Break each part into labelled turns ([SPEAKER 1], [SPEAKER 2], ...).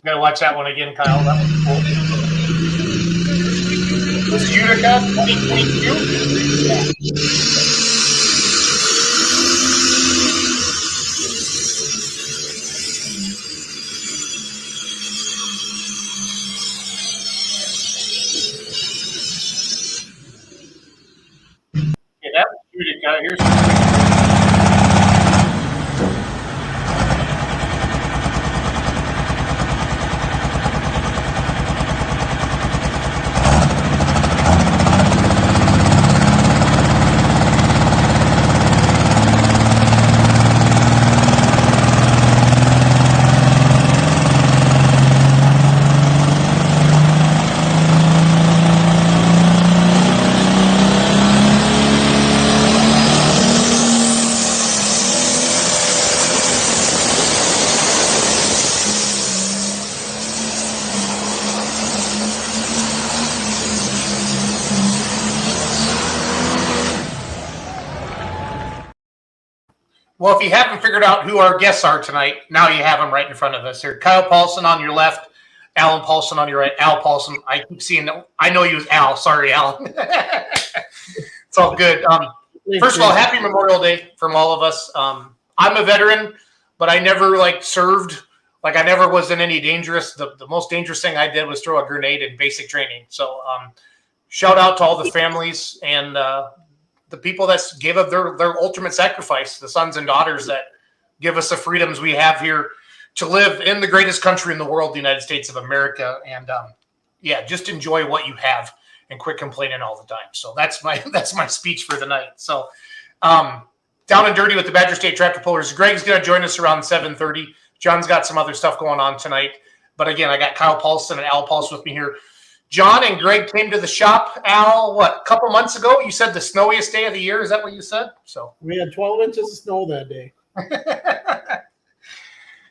[SPEAKER 1] Gotta watch that one again, Kyle. That was cool. This is Utica 2022. Yeah, that was Utica. Here's Well, if you haven't figured out who our guests are tonight, now you have them right in front of us here. Kyle Paulson on your left, Alan Paulson on your right. Al Paulson. I keep seeing. I know you as Al. Sorry, Al. It's all good. First of all, happy Memorial Day from all of us. I'm a veteran, but I never served. I never was in any dangerous. The most dangerous thing I did was throw a grenade in basic training. So shout out to all the families and the people that gave up their ultimate sacrifice, the sons and daughters that give us the freedoms we have here to live in the greatest country in the world, the United States of America. And just enjoy what you have and quit complaining all the time. So that's my speech for the night. So down and dirty with the Badger State Tractor Pullers. Greg's going to join us around 7:30. John's got some other stuff going on tonight. But again, I got Kyle Paulson and Al Paulson with me here. John and Greg came to the shop, Al, a couple months ago? You said the snowiest day of the year. Is that what you said? So
[SPEAKER 2] we had 12 inches of snow that day.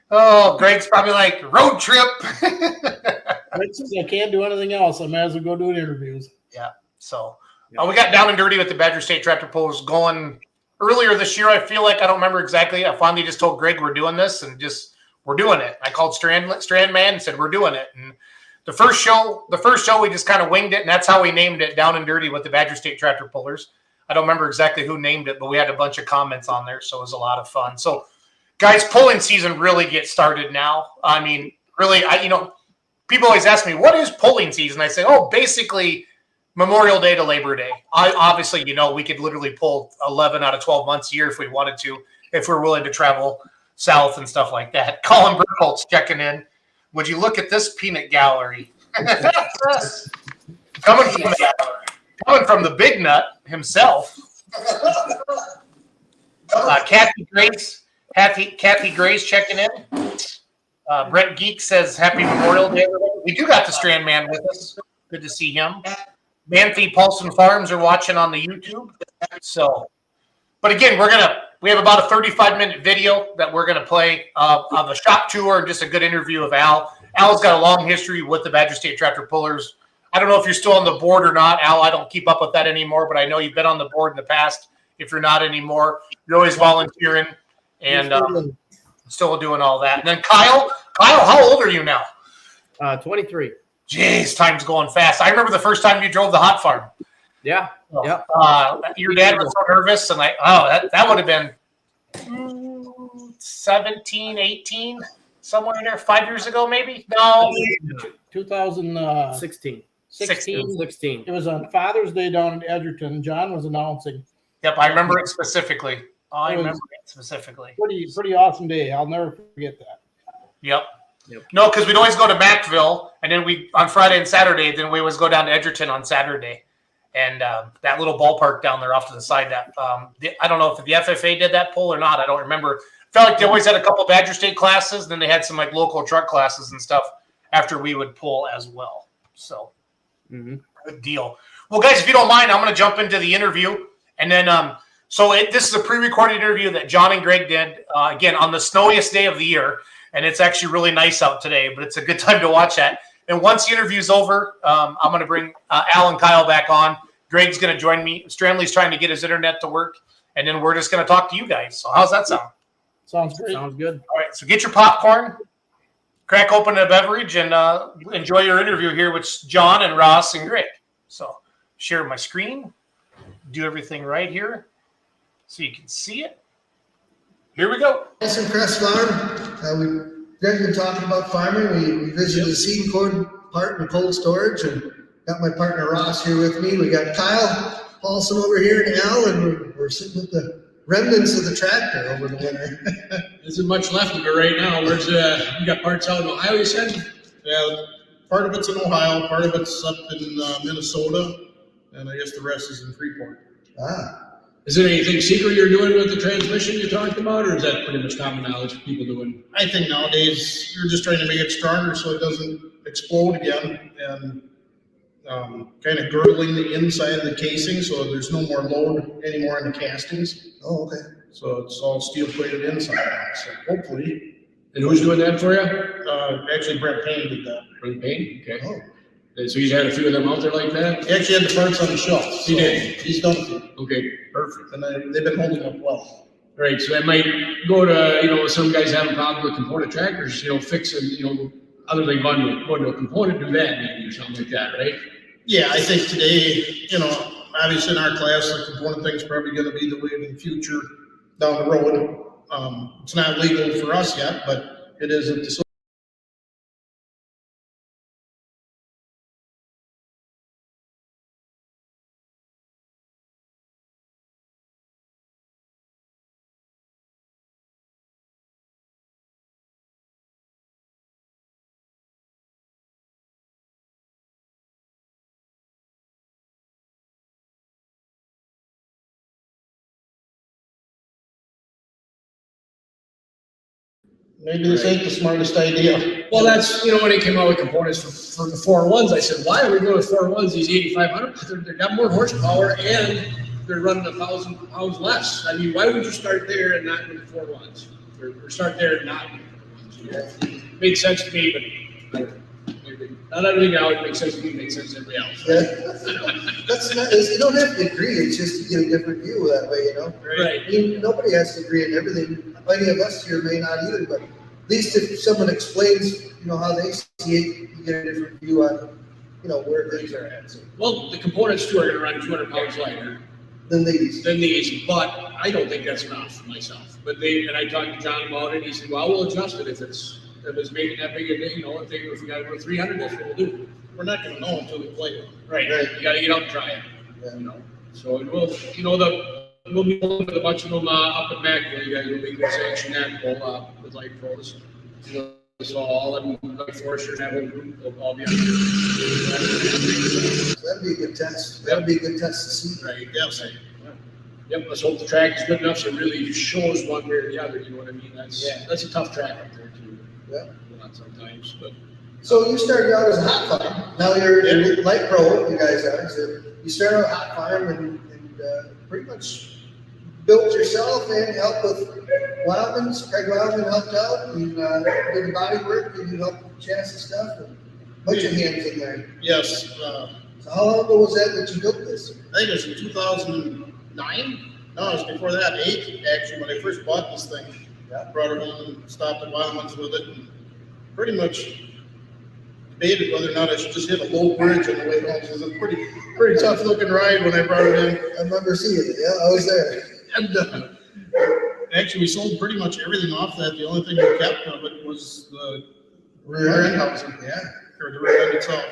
[SPEAKER 1] Oh, Greg's probably like, road trip.
[SPEAKER 2] I can't do anything else. I might as well go do interviews.
[SPEAKER 1] Yeah. So we got down and dirty with the Badger State Tractor Pullers going earlier this year. I feel like I don't remember exactly. I finally just told Greg we're doing this and we're doing it. I called Strand Man and said we're doing it. And the first show we just kind of winged it, and that's how we named it, Down and Dirty with the Badger State Tractor Pullers. I don't remember exactly who named it, but we had a bunch of comments on there, so it was a lot of fun. So, guys, pulling season really gets started now. I mean, really, people always ask me, what is pulling season? I say, basically Memorial Day to Labor Day. Obviously, we could literally pull 11 out of 12 months a year if we wanted to, if we're willing to travel south and stuff like that. Colin Burkholt's checking in. Would you look at this peanut gallery? coming from the big nut himself. Kathy Grace checking in. Brent Geek says, happy Memorial Day, everybody. We do got the Strand Man with us. Good to see him. Manthe Paulson Farms are watching on the YouTube. So, but again, we have about a 35-minute video that we're going to play of a shop tour and just a good interview of Al. Al's got a long history with the Badger State Tractor Pullers. I don't know if you're still on the board or not, Al. I don't keep up with that anymore, but I know you've been on the board in the past. If you're not anymore, you're always volunteering and still doing all that. And then Kyle, how old are you now?
[SPEAKER 3] 23.
[SPEAKER 1] Jeez, time's going fast. I remember the first time you drove the hot farm.
[SPEAKER 3] Yeah.
[SPEAKER 1] Yep. Your dad was so nervous, and that would have been 17, 18, somewhere in there, 5 years ago, maybe? No.
[SPEAKER 2] 2016.
[SPEAKER 3] 16.
[SPEAKER 2] It was on Father's Day down in Edgerton. John was announcing.
[SPEAKER 1] Yep, I remember it specifically.
[SPEAKER 2] Pretty awesome day. I'll never forget that.
[SPEAKER 1] Yep. No, because we'd always go to Macville, and then on Friday and Saturday, then we always go down to Edgerton on Saturday. And that little ballpark down there off to the side, I don't know if the FFA did that pull or not. I don't remember. Felt like they always had a couple Badger State classes. Then they had some local truck classes and stuff after we would pull as well. So good deal. Well, guys, if you don't mind, I'm going to jump into the interview. And then this is a pre-recorded interview that John and Greg did, again, on the snowiest day of the year. And it's actually really nice out today, but it's a good time to watch that. And once the interview's over, I'm going to bring Al and Kyle back on. Greg's going to join me. Strandley's trying to get his internet to work. And then we're just going to talk to you guys. So how's that sound?
[SPEAKER 2] Sounds great.
[SPEAKER 3] Sounds good.
[SPEAKER 1] All right, so get your popcorn, crack open a beverage and enjoy your interview here with John and Ross and Greg. So share my screen, do everything right here so you can see it. Here we go.
[SPEAKER 4] Paulson Crest Farm. Greg's been talking about farming. We visited the seed corn part and cold storage, and got my partner Ross here with me. We got Kyle Paulson over here and Al, and we're sitting with the remnants of the tractor over the winter.
[SPEAKER 5] There isn't much left of it right now. Where's you got parts out in Ohio, you said?
[SPEAKER 6] Yeah, part of it's in Ohio, part of it's up in Minnesota, and I guess the rest is in Freeport.
[SPEAKER 4] Ah.
[SPEAKER 5] Is there anything secret you're doing with the transmission you talked about, or is that pretty much common knowledge for people doing?
[SPEAKER 6] I think nowadays you're just trying to make it stronger so it doesn't explode again, and kind of girdling the inside of the casing so there's no more load anymore in the castings.
[SPEAKER 4] Oh, okay.
[SPEAKER 6] So it's all steel plated inside now. So hopefully,
[SPEAKER 5] And who's doing that for you?
[SPEAKER 6] actually Brett Payne did that.
[SPEAKER 5] Brent Payne? Okay.
[SPEAKER 4] Oh.
[SPEAKER 5] So he's had a few of them out there like that?
[SPEAKER 6] He actually had the parts on the shelf.
[SPEAKER 5] He did?
[SPEAKER 6] He's done with it,
[SPEAKER 5] Okay, perfect.
[SPEAKER 6] and they've been holding up well.
[SPEAKER 5] Right, so that might go to, some guys having problems with component tractors, fixing, other than going to a component, do that maybe or something like that, right?
[SPEAKER 6] Yeah, I think today, obviously in our class, the component thing's probably gonna be the way of the future down the road. It's not legal for us yet, but it is at the maybe this ain't the smartest idea.
[SPEAKER 5] Well, that's, when they came out with components for the 4-1s, I said, why are we going 4-1s, these 8,500? They've got more horsepower and they're running 1,000 pounds less. I mean, why would you start there and not with the 4-1s? Or start there and not with the 4-1s? Made sense to me, but not everything now, it makes sense to me, it makes sense to everybody else.
[SPEAKER 4] Yeah. That's not, you don't have to agree, it's just to get a different view that way,
[SPEAKER 5] Right.
[SPEAKER 4] I mean, nobody has to agree on everything. Many of us here may not either, but at least if someone explains, how they see it, you get a different view on, where things are at. So,
[SPEAKER 5] Well, the components too are gonna run 200 pounds lighter
[SPEAKER 4] then these.
[SPEAKER 5] than these, but I don't think that's enough for myself. But and I talked to John about it, he said, well, we'll adjust it if it's making that big a day, if we gotta go to 300, that's what we'll do.
[SPEAKER 6] We're not gonna know until we play it.
[SPEAKER 5] Right, you gotta get out and try it,
[SPEAKER 4] Yeah.
[SPEAKER 5] So it will, we'll be pulling with a bunch of them up at Macville. You guys will be good sanction that pull with light pros. So all of them, like Foresters, that whole group, they'll all be on here.
[SPEAKER 4] That'd be a good test. That'd be a good test to see.
[SPEAKER 5] Right, yes. Yep, let's hope the track is good enough so it really shows one way or the other, you know what I mean? That's a tough track up there too.
[SPEAKER 4] Yeah.
[SPEAKER 5] Not sometimes, but.
[SPEAKER 4] So you started out as a hot farm. Now you're light pro, you guys are. So you started out hot farm and pretty much built yourself and helped with Wildman's. Craig Wildman helped out and did the body work and you helped with chassis stuff and a bunch of hands in there.
[SPEAKER 6] Yes,
[SPEAKER 4] So how long ago was that you built this?
[SPEAKER 6] I think it was in 2009. No, it was before that, 8 actually, when I first bought this thing.
[SPEAKER 4] Yeah.
[SPEAKER 6] Brought it home and stopped at Wildman's with it and pretty much debated whether or not I should just hit a low bridge on the way home. It was a pretty tough looking ride when I brought it in.
[SPEAKER 4] I remember seeing it. Yeah, I was there.
[SPEAKER 6] And actually, we sold pretty much everything off that. The only thing we kept of it was the rear end housing.
[SPEAKER 4] Yeah.
[SPEAKER 6] Or the rear end itself.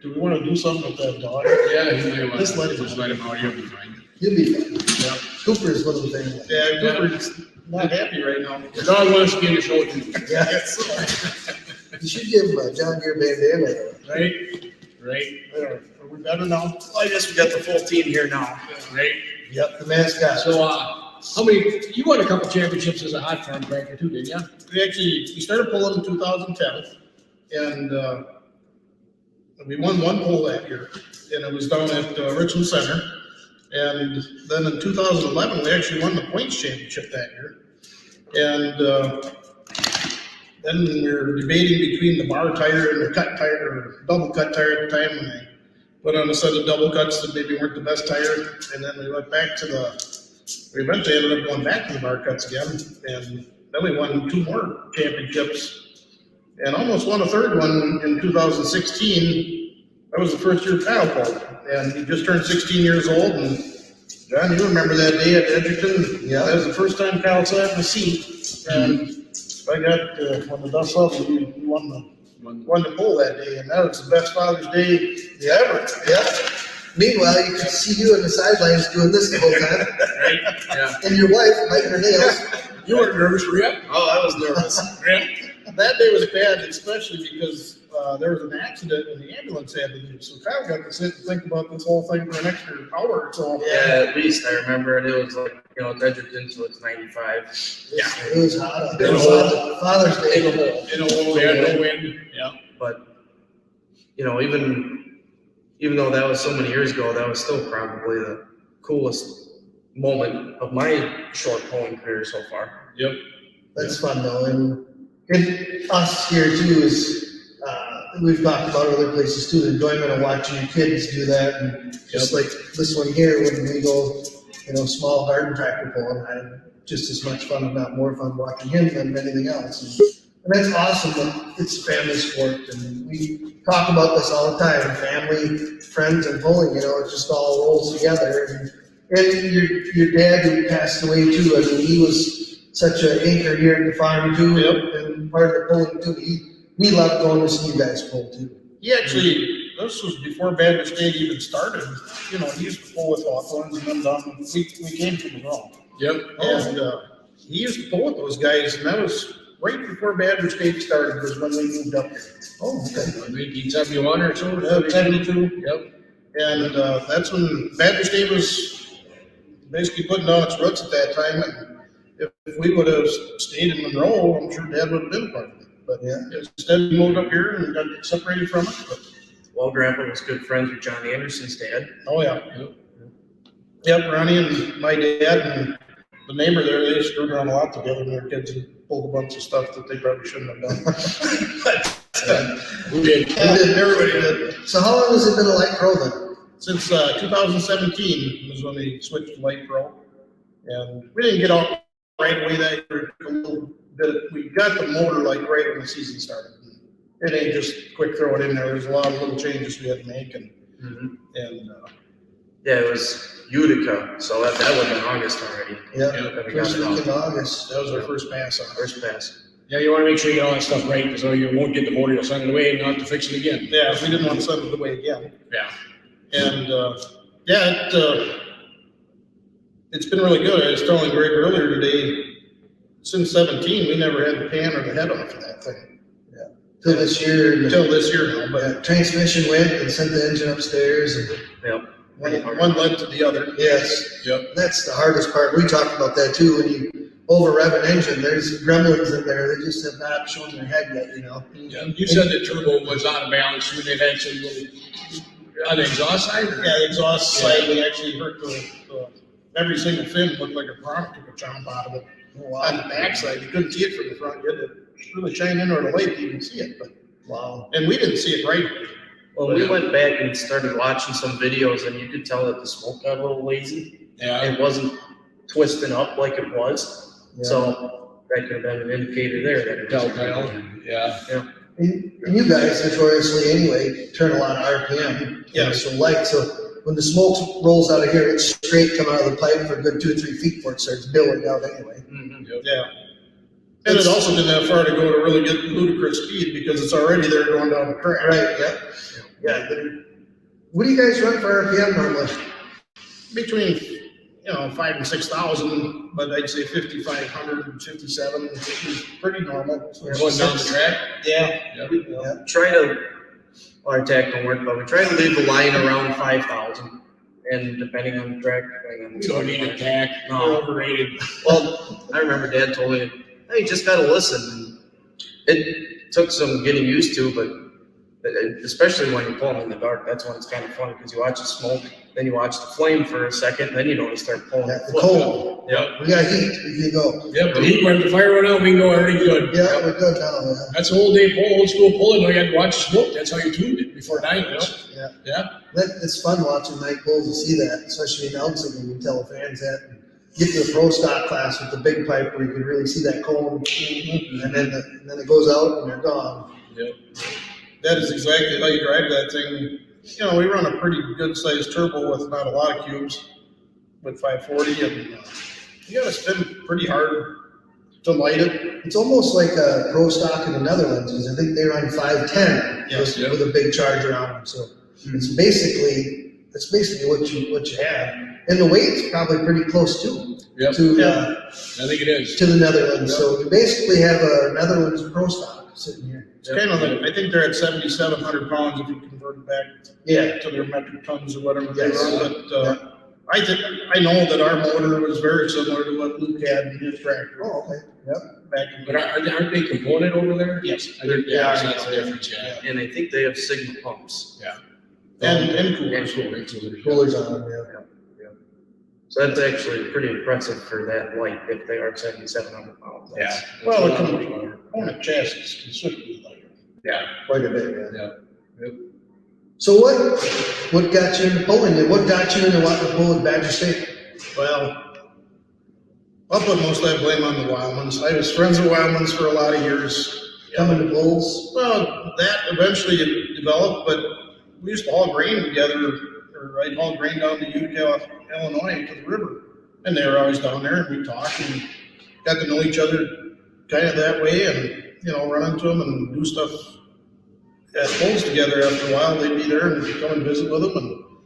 [SPEAKER 6] Do we want to do something with that dog?
[SPEAKER 5] Yeah, you may want
[SPEAKER 6] Just let it
[SPEAKER 5] just let him out, you'll be fine.
[SPEAKER 4] You'll be fine. Yeah. Cooper's one of the things.
[SPEAKER 6] Yeah, Cooper's not happy right now.
[SPEAKER 5] The dog wants to be in the show too.
[SPEAKER 4] Yeah. You should give him a John Deere bandana.
[SPEAKER 5] Right.
[SPEAKER 6] Are we better now?
[SPEAKER 5] I guess we got the full team here now. Right?
[SPEAKER 4] Yep, the mascot.
[SPEAKER 5] So, how many, you won a couple championships as a hot farm tractor too, didn't you?
[SPEAKER 6] We started pulling in 2010, and we won one pull that year, and it was down at Richmond Center. And then in 2011, we actually won the points championship that year. And then we were debating between the bar tire and the cut tire, or double cut tire at the time, and I put on a set of double cuts that maybe weren't the best tire. And then we went back we eventually ended up going back to the bar cuts again. And then we won 2 more championships and almost won a third one in 2016. That was the first year Kyle pulled, and he just turned 16 years old. And John, you remember that day at Edgerton?
[SPEAKER 4] Yeah.
[SPEAKER 6] That was the first time Kyle sat in the seat, and I got when the dust settled, he won the pole that day, and that was the best Father's Day ever.
[SPEAKER 4] Yeah. Meanwhile, you can see you on the sidelines doing this the whole time.
[SPEAKER 5] Right? Yeah.
[SPEAKER 4] And your wife biting her nails.
[SPEAKER 5] You weren't nervous, were you?
[SPEAKER 3] Oh, I was nervous.
[SPEAKER 6] That day was bad, especially because there was an accident and the ambulance had to leave. So Kyle got to sit and think about this whole thing for an extra hour or so.
[SPEAKER 3] Yeah, at least I remember it. It was like, it's Edgerton, so it's 95.
[SPEAKER 5] Yeah.
[SPEAKER 4] It was hot. It was hot. Father's Day.
[SPEAKER 5] In a hole, we had no wind. Yeah.
[SPEAKER 3] But, even though that was so many years ago, that was still probably the coolest moment of my short pulling career so far.
[SPEAKER 5] Yep.
[SPEAKER 4] That's fun though, and us here too is we've talked about other places too. The enjoyment of watching your kids do that, and just like this one here when we go, small garden tractor pulling, I have just as much fun, if not more fun, watching him than anything else. And that's awesome that it's a family sport, and we talk about this all the time. Family, friends, and pulling. It just all rolls together. And your dad who passed away too. I mean, he was such an anchor here at the farm too, and part of the pulling too. He loved going to see you guys pull too.
[SPEAKER 6] He actually, this was before Badger State even started. He used to pull with Hawthorns and then done. We came from the wrong.
[SPEAKER 5] Yep.
[SPEAKER 6] And he used to pull with those guys, and that was right before Badger State started was when we moved up here.
[SPEAKER 4] Oh, okay.
[SPEAKER 5] 1971 or so.
[SPEAKER 6] 72.
[SPEAKER 5] Yep.
[SPEAKER 6] And that's when Badger State was basically putting down its roots at that time. And if we would have stayed in Monroe, I'm sure Dad would have been part of it. But instead, we moved up here and got separated from it. But,
[SPEAKER 3] Well, Grandpa was good friends with John Anderson's dad.
[SPEAKER 6] oh, yeah. Yep, Ronnie and my dad and the neighbor there, they screwed around a lot together when they were kids and pulled a bunch of stuff that they probably shouldn't have done.
[SPEAKER 5] We did.
[SPEAKER 6] Everybody did.
[SPEAKER 4] So how long has it been a light pro then?
[SPEAKER 6] Since 2017 was when they switched to Light Pro. And we didn't get out right away that year. A little bit. We got the motor like right when the season started. It ain't just quick throw it in there. There's a lot of little changes we had to make. And
[SPEAKER 3] Yeah, it was Utica, so that would have been August already.
[SPEAKER 4] Yeah,
[SPEAKER 3] That we got
[SPEAKER 4] first
[SPEAKER 3] it
[SPEAKER 4] week in
[SPEAKER 3] out.
[SPEAKER 4] August.
[SPEAKER 6] that was our first pass on it.
[SPEAKER 3] First pass.
[SPEAKER 5] Yeah, you want to make sure you get all that stuff right, because you won't get the motor, you'll send it away and you'll have to fix it again.
[SPEAKER 6] Yeah, we didn't want to send it away again.
[SPEAKER 5] Yeah.
[SPEAKER 6] And it's been really good. I was telling Greg earlier today, since 17, we never had the pan or the head off of that thing.
[SPEAKER 4] Till this year.
[SPEAKER 6] Until this year now, but
[SPEAKER 4] Transmission went and sent the engine upstairs. And
[SPEAKER 3] Yep.
[SPEAKER 6] one led to the other.
[SPEAKER 4] yes,
[SPEAKER 5] Yep.
[SPEAKER 4] that's the hardest part. We talked about that too. When you over rev an engine, there's gremlins in there. They just have not shown their head yet.
[SPEAKER 5] Yeah. You said the turbo was out of balance, when they've actually, on the exhaust side? Or?
[SPEAKER 6] Yeah, the exhaust side, we actually hurt every single fin looked like a prong took a chomp out of it. On the back side, you couldn't see it from the front. You had to really shine in or the light to even see it. But
[SPEAKER 4] Wow.
[SPEAKER 6] and we didn't see it right away.
[SPEAKER 3] Well, we went back and started watching some videos, and you could tell that the smoke got a little lazy.
[SPEAKER 5] Yeah.
[SPEAKER 3] It wasn't twisting up like it was.
[SPEAKER 4] Yeah.
[SPEAKER 3] So that could have been an indicator there that it was
[SPEAKER 5] Telltale. Yeah.
[SPEAKER 4] And you guys notoriously anyway turn a lot of RPM.
[SPEAKER 6] Yeah.
[SPEAKER 4] So when the smoke rolls out of here, it's straight coming out of the pipe for a good 2 or 3 feet before it starts billowing out anyway.
[SPEAKER 3] Mhm.
[SPEAKER 5] Yep.
[SPEAKER 6] Yeah. And it also didn't have far to go to really get ludicrous speed because it's already there going down the track.
[SPEAKER 4] Right. Yep. Yeah. What do you guys run for RPM normally?
[SPEAKER 6] Between 5,000 and 6,000, but I'd say 5,500 and 57 is pretty normal. So
[SPEAKER 5] Going down the track?
[SPEAKER 6] Yeah.
[SPEAKER 5] Yep.
[SPEAKER 3] Try to, our attack don't work, but we try to leave the line around 5,000. And depending on the track, depending on the
[SPEAKER 5] We don't need a tack.
[SPEAKER 3] No.
[SPEAKER 5] We're overrated.
[SPEAKER 3] Well, I remember Dad told me, hey, you just got to listen. It took some getting used to, but especially when you're pulling in the dark, that's when it's kind of fun because you watch the smoke, then you watch the flame for a second, then you know you start pulling.
[SPEAKER 4] Yeah, the cold.
[SPEAKER 3] Yep.
[SPEAKER 4] We got heat. We can go.
[SPEAKER 5] Yep, the heat, when the fire went out, we can go already good.
[SPEAKER 4] Yeah, we're good now. Yeah.
[SPEAKER 5] That's old day pull, old school pulling. You had to watch the smoke. That's how you tuned it before dynos.
[SPEAKER 4] Yeah.
[SPEAKER 5] Yeah.
[SPEAKER 4] It's fun watching night pulls to see that, especially in Elgin when you tell the fans that. get to the pro stock class with the big pipe where you can really see that cone, and then it goes out and they're gone.
[SPEAKER 6] Yep. That is exactly how you drive that thing. You know, we run a pretty good sized turbo with not a lot of cubes with 540, and you got to spin pretty hard to light it.
[SPEAKER 4] It's almost like a pro stock in the Netherlands, because I think they run 510
[SPEAKER 6] Yes,
[SPEAKER 4] with a big charger on them. So it's basically what you have, and the weight's probably pretty close to
[SPEAKER 5] Yep. I think it is.
[SPEAKER 4] to the Netherlands. So you basically have a Netherlands pro stock sitting here.
[SPEAKER 6] It's kind of like, I think they're at 7,700 pounds if you convert it back to their metric tons or whatever they
[SPEAKER 4] Yes.
[SPEAKER 6] run. But I know that our motor was very similar to what Luke had in his tractor.
[SPEAKER 4] Oh, okay. Yep.
[SPEAKER 6] Back in
[SPEAKER 5] But aren't they component over there?
[SPEAKER 6] Yes.
[SPEAKER 5] I think,
[SPEAKER 6] Yeah,
[SPEAKER 5] so that's the difference, yeah.
[SPEAKER 3] And I think they have Sigma pumps.
[SPEAKER 6] and coolers.
[SPEAKER 4] Coolers on them, yeah.
[SPEAKER 3] So that's actually pretty impressive for that light if they are 7,700 pounds.
[SPEAKER 5] Yeah.
[SPEAKER 6] Well, the component chassis is considerably lighter.
[SPEAKER 5] Yeah.
[SPEAKER 4] Quite a bit, yeah.
[SPEAKER 5] Yep.
[SPEAKER 4] So what got you into pulling, and what got you into wanting to pull at Badger State?
[SPEAKER 6] Well, I'll put most of that blame on the Wildmans. I was friends with Wildmans for a lot of years.
[SPEAKER 4] Coming to polls?
[SPEAKER 6] Well, that eventually developed, but we used to haul grain together, or I'd haul grain down to Utica, Illinois, to the river. And they were always down there, and we talked and got to know each other kind of that way, and, you know, run into them and do stuff at polls together. After a while, they'd be there and we'd come and visit with them,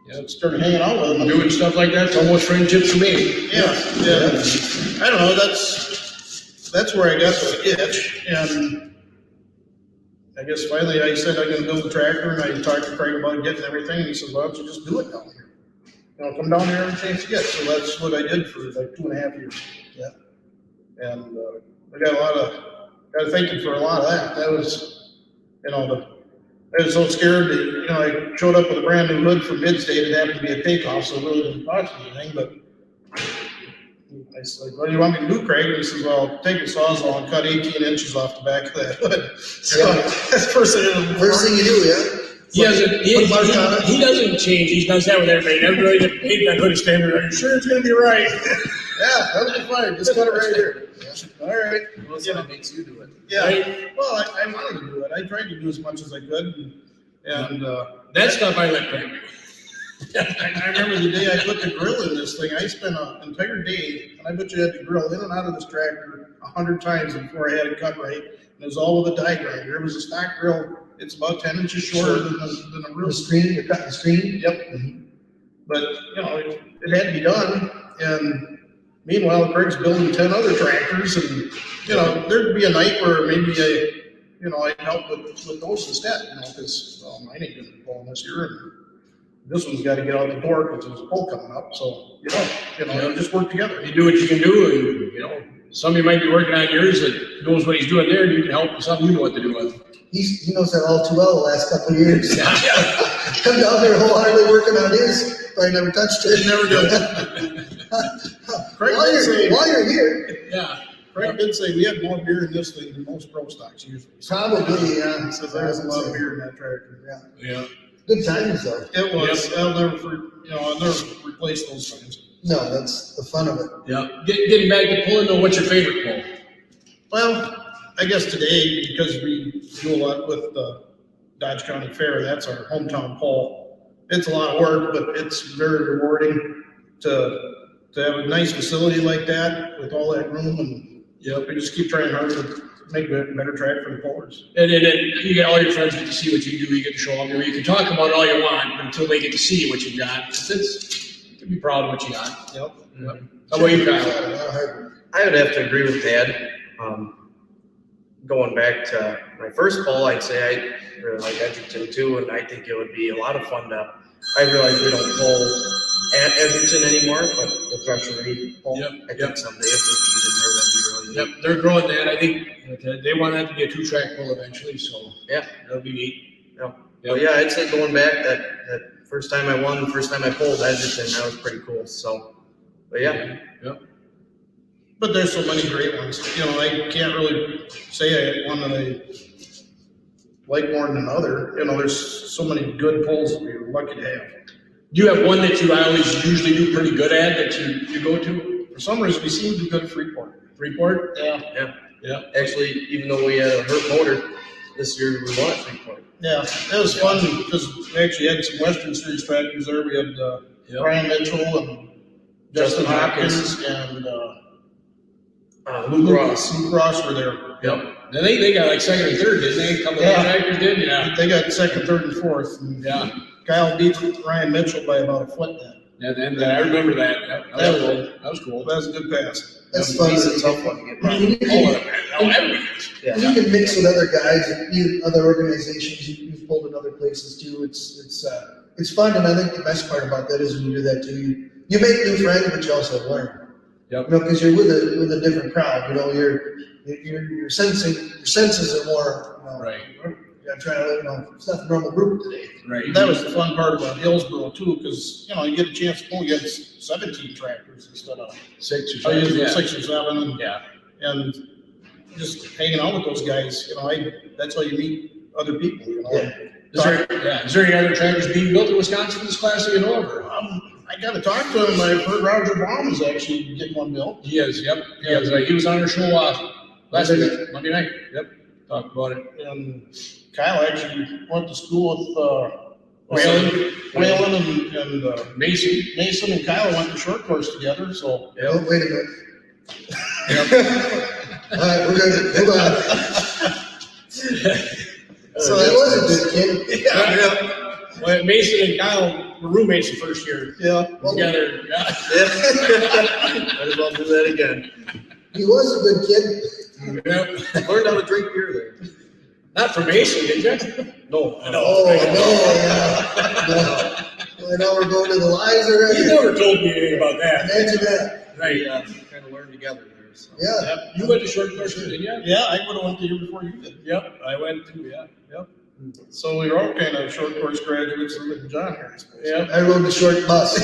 [SPEAKER 6] and started hanging out with them.
[SPEAKER 5] Doing stuff like that's almost friendships for me.
[SPEAKER 6] Yeah. I don't know, that's where I got the itch, and I guess finally I said I'm gonna build a tractor, and I talked to Craig about getting everything, and he said, why don't you just do it down here? You know, come down here every chance you get. So that's what I did for like 2.5 years.
[SPEAKER 4] Yeah.
[SPEAKER 6] And I got thinking for a lot of that. That was, you know, I was so scared that, you know, I showed up with a brand new hood from Midstate. It happened to be a takeoff, so it really didn't cost me anything. But I said, what do you want me to do, Craig? And he says, well, take a sawzall and cut 18 inches off the back of that hood. So that's the first thing
[SPEAKER 4] you do, yeah?
[SPEAKER 5] He doesn't change. He does that with everybody. Everybody that paid that hood is standing there. Are you sure it's going to be right?
[SPEAKER 6] Yeah, that'll be fine. Just cut it right here. All right.
[SPEAKER 3] Well, so that makes you do it.
[SPEAKER 6] Yeah. Well, I wanted to do it. I tried to do as much as I could, and
[SPEAKER 5] That stuff I let Craig do.
[SPEAKER 6] I remember the day I put the grill in this thing. I spent an entire day, and I bet you had to grill in and out of this tractor 100 times before I had it cut right. And it was all with a die grinder. It was a stock grill. It's about 10 inches shorter than a real
[SPEAKER 4] The screen, you're cutting the screen?
[SPEAKER 6] Yep. But, you know, it had to be done. And meanwhile, Craig's building 10 other tractors. And, you know, there'd be a night where maybe I'd help with those instead, you know, because, well, mine ain't going to be pulling this year. And this one's got to get out the door because there's a pull coming up. So, just work together.
[SPEAKER 5] You do what you can do, and, you know, somebody might be working on yours that knows what he's doing there, and you can help with something you know what to do with.
[SPEAKER 4] He knows that all too well the last couple of years. Come down there wholeheartedly working on his. Probably never touched it.
[SPEAKER 6] Never did.
[SPEAKER 4] While you're here.
[SPEAKER 5] Yeah.
[SPEAKER 6] Craig did say we had more beer in this thing than most pro stocks usually.
[SPEAKER 4] Probably, yeah.
[SPEAKER 6] He says there's a lot of beer in that tractor.
[SPEAKER 4] Yeah.
[SPEAKER 5] Yeah.
[SPEAKER 4] Good times, though.
[SPEAKER 6] It was. I'll never replace those times.
[SPEAKER 4] No, that's the fun of it.
[SPEAKER 5] Yeah. Getting back to pulling, though, what's your favorite pull?
[SPEAKER 6] Well, I guess today, because we do a lot with the Dodge County Fair, that's our hometown pull. It's a lot of work, but it's very rewarding to have a nice facility like that with all that room, and we just keep trying hard to make a better track for the pullers.
[SPEAKER 5] And then you get all your friends get to see what you do. You get to show them. You can talk about it all you want, but until they get to see what you got, you can be proud of what you got.
[SPEAKER 6] Yep.
[SPEAKER 5] How about you, Kyle?
[SPEAKER 3] I would have to agree with Dad. Going back to my first poll, I'd say I really like Edgerton too, and I think it would be a lot of fun to. I realize we don't pull at Edgerton anymore, but the Threshery poll, I think someday if we can get in there, that'd be really neat.
[SPEAKER 5] Yep, they're growing that. I think they want that to be a 2-track pull eventually, so that'll be neat.
[SPEAKER 3] Well, yeah, I'd say going back that first time I won, first time I pulled Edgerton, that was pretty cool. So, but yeah.
[SPEAKER 6] But there's so many great ones. You know, I can't really say I one that I like more than another. You know, there's so many good pulls that we're lucky to have.
[SPEAKER 5] Do you have one that you always usually do pretty good at that you go to?
[SPEAKER 6] For some reason, we seem to be good at Freeport.
[SPEAKER 5] Freeport?
[SPEAKER 3] Yeah. Actually, even though we had a hurt motor this year, we won at Freeport.
[SPEAKER 6] Yeah, it was fun because we actually had some Western Series tractors there. We had Brian Mitchell and Justin Hopkins and
[SPEAKER 3] Luke Ross.
[SPEAKER 6] Luke Ross were there.
[SPEAKER 3] Yep.
[SPEAKER 5] And they got like second and third, didn't they? A couple of tractors did, yeah.
[SPEAKER 6] They got second, third, and fourth. And Kyle beat Ryan Mitchell by about a foot then.
[SPEAKER 5] And I remember that. That was cool.
[SPEAKER 6] That was a good pass.
[SPEAKER 4] That's fun.
[SPEAKER 3] He's a tough one to get by.
[SPEAKER 4] You can mix with other guys, and other organizations. You've pulled in other places too. It's fun, and I think the best part about that is when you do that too. You make new friends, but you also learn.
[SPEAKER 5] Yep.
[SPEAKER 4] You know, because you're with a different crowd. You know, your senses are more. You know,
[SPEAKER 5] Right.
[SPEAKER 4] I'm trying to, it's not the normal group today.
[SPEAKER 5] Right.
[SPEAKER 6] That was the fun part about Hillsborough too, because you get a chance to pull. You had 17 tractors instead of
[SPEAKER 5] 6 or 7.
[SPEAKER 6] usually 6 or 7, and just hanging out with those guys. That's how you meet other people.
[SPEAKER 5] Is there any other tractors being built in Wisconsin this class that you know of?
[SPEAKER 6] I got to talk to him. I've heard Roger Baum is actually getting one built.
[SPEAKER 5] He is, yep. He was on our show last week, Monday night. Yep. Talked about it.
[SPEAKER 6] And Kyle actually went to school with
[SPEAKER 5] Whalen
[SPEAKER 6] and
[SPEAKER 5] Mason.
[SPEAKER 6] Mason and Kyle went to short course together. So
[SPEAKER 4] Oh, wait a minute.
[SPEAKER 5] Yep.
[SPEAKER 4] All right, we're gonna hold on. So that was a good kid.
[SPEAKER 5] Well, Mason and Kyle were roommates the first year together. Yeah.
[SPEAKER 3] Might as well do that again.
[SPEAKER 4] He was a good kid.
[SPEAKER 5] Yep.
[SPEAKER 3] Learned how to drink beer there.
[SPEAKER 5] Not from Mason, did you?
[SPEAKER 3] No.
[SPEAKER 4] Oh, no. Well, now we're going to the lines already.
[SPEAKER 5] You never told me anything about that.
[SPEAKER 4] Imagine that.
[SPEAKER 5] Right.
[SPEAKER 3] Kind of learned together there. So.
[SPEAKER 4] Yeah.
[SPEAKER 5] Yep. You went to short course, didn't you?
[SPEAKER 6] yeah, I would have went the year before you did.
[SPEAKER 5] Yep. I went too, yeah. Yep.
[SPEAKER 6] So we were all kind of short course graduates, and John here, I suppose.
[SPEAKER 5] Yep.
[SPEAKER 4] I rode the short bus.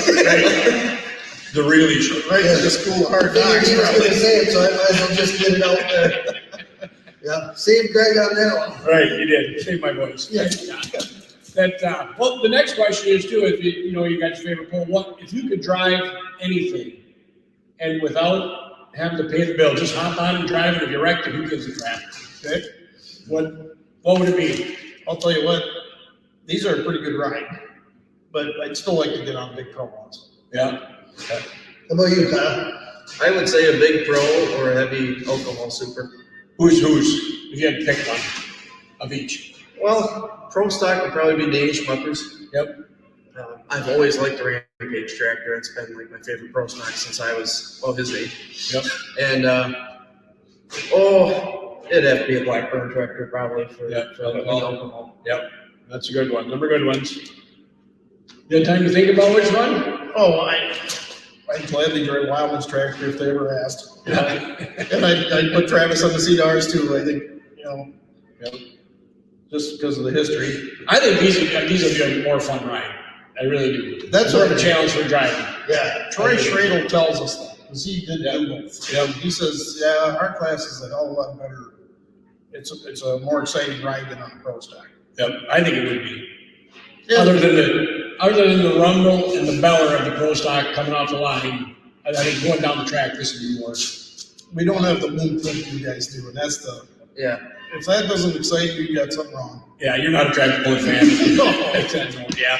[SPEAKER 5] The really short.
[SPEAKER 6] Right to the school of hard
[SPEAKER 4] I figured
[SPEAKER 6] knocks.
[SPEAKER 4] he was
[SPEAKER 6] probably.
[SPEAKER 4] going to say it, so I might as well just get it out there. Yeah. Save Greg on that one.
[SPEAKER 5] Right, you did. Save my voice.
[SPEAKER 4] Yeah.
[SPEAKER 5] Well, the next question is too, if you got your favorite pole, what if you could drive anything and without having to pay the bill, just hop on and drive it? If you're wrecked, who gives a crap? Okay. What would it be?
[SPEAKER 6] I'll tell you what, these are a pretty good ride, but I'd still like to get on big pro ones.
[SPEAKER 5] Yeah.
[SPEAKER 4] How about you, Kyle?
[SPEAKER 3] I would say a big pro or a heavy alcohol super.
[SPEAKER 5] Who's? If you had to pick one of each.
[SPEAKER 3] Well, pro stock would probably be Danish Muckers.
[SPEAKER 5] Yep.
[SPEAKER 3] I've always liked the Rampage tractor. It's been like my favorite pro stock since I was his age.
[SPEAKER 5] Yep.
[SPEAKER 3] And it'd have to be a Blackburn tractor probably for the alcohol.
[SPEAKER 5] Yep. That's a good one. Number good ones. You had time to think about which one?
[SPEAKER 6] Oh, I'd gladly drive Wildman's tractor if they ever asked.
[SPEAKER 5] Yeah.
[SPEAKER 6] And I'd put Travis on the CDRs too. I think, just because of the history.
[SPEAKER 5] I think these will be a more fun ride. I really do.
[SPEAKER 6] That's
[SPEAKER 5] more of
[SPEAKER 6] what-
[SPEAKER 5] a challenge for driving.
[SPEAKER 6] Yeah, Troy Schradel tells us that because he did do both.
[SPEAKER 5] Yeah.
[SPEAKER 6] He says, our class is a hell of a lot better. It's a more exciting ride than on the pro stock.
[SPEAKER 5] Yep. I think it would be.
[SPEAKER 6] Yeah.
[SPEAKER 5] Other than the rumble and the beller of the pro stock coming off the line, I think going down the track this would be more.
[SPEAKER 6] We don't have the boom clip you guys do, and that's the.
[SPEAKER 3] Yeah.
[SPEAKER 6] If that doesn't excite you, you got something wrong.
[SPEAKER 5] Yeah, you're not a track bullet fan. Yeah.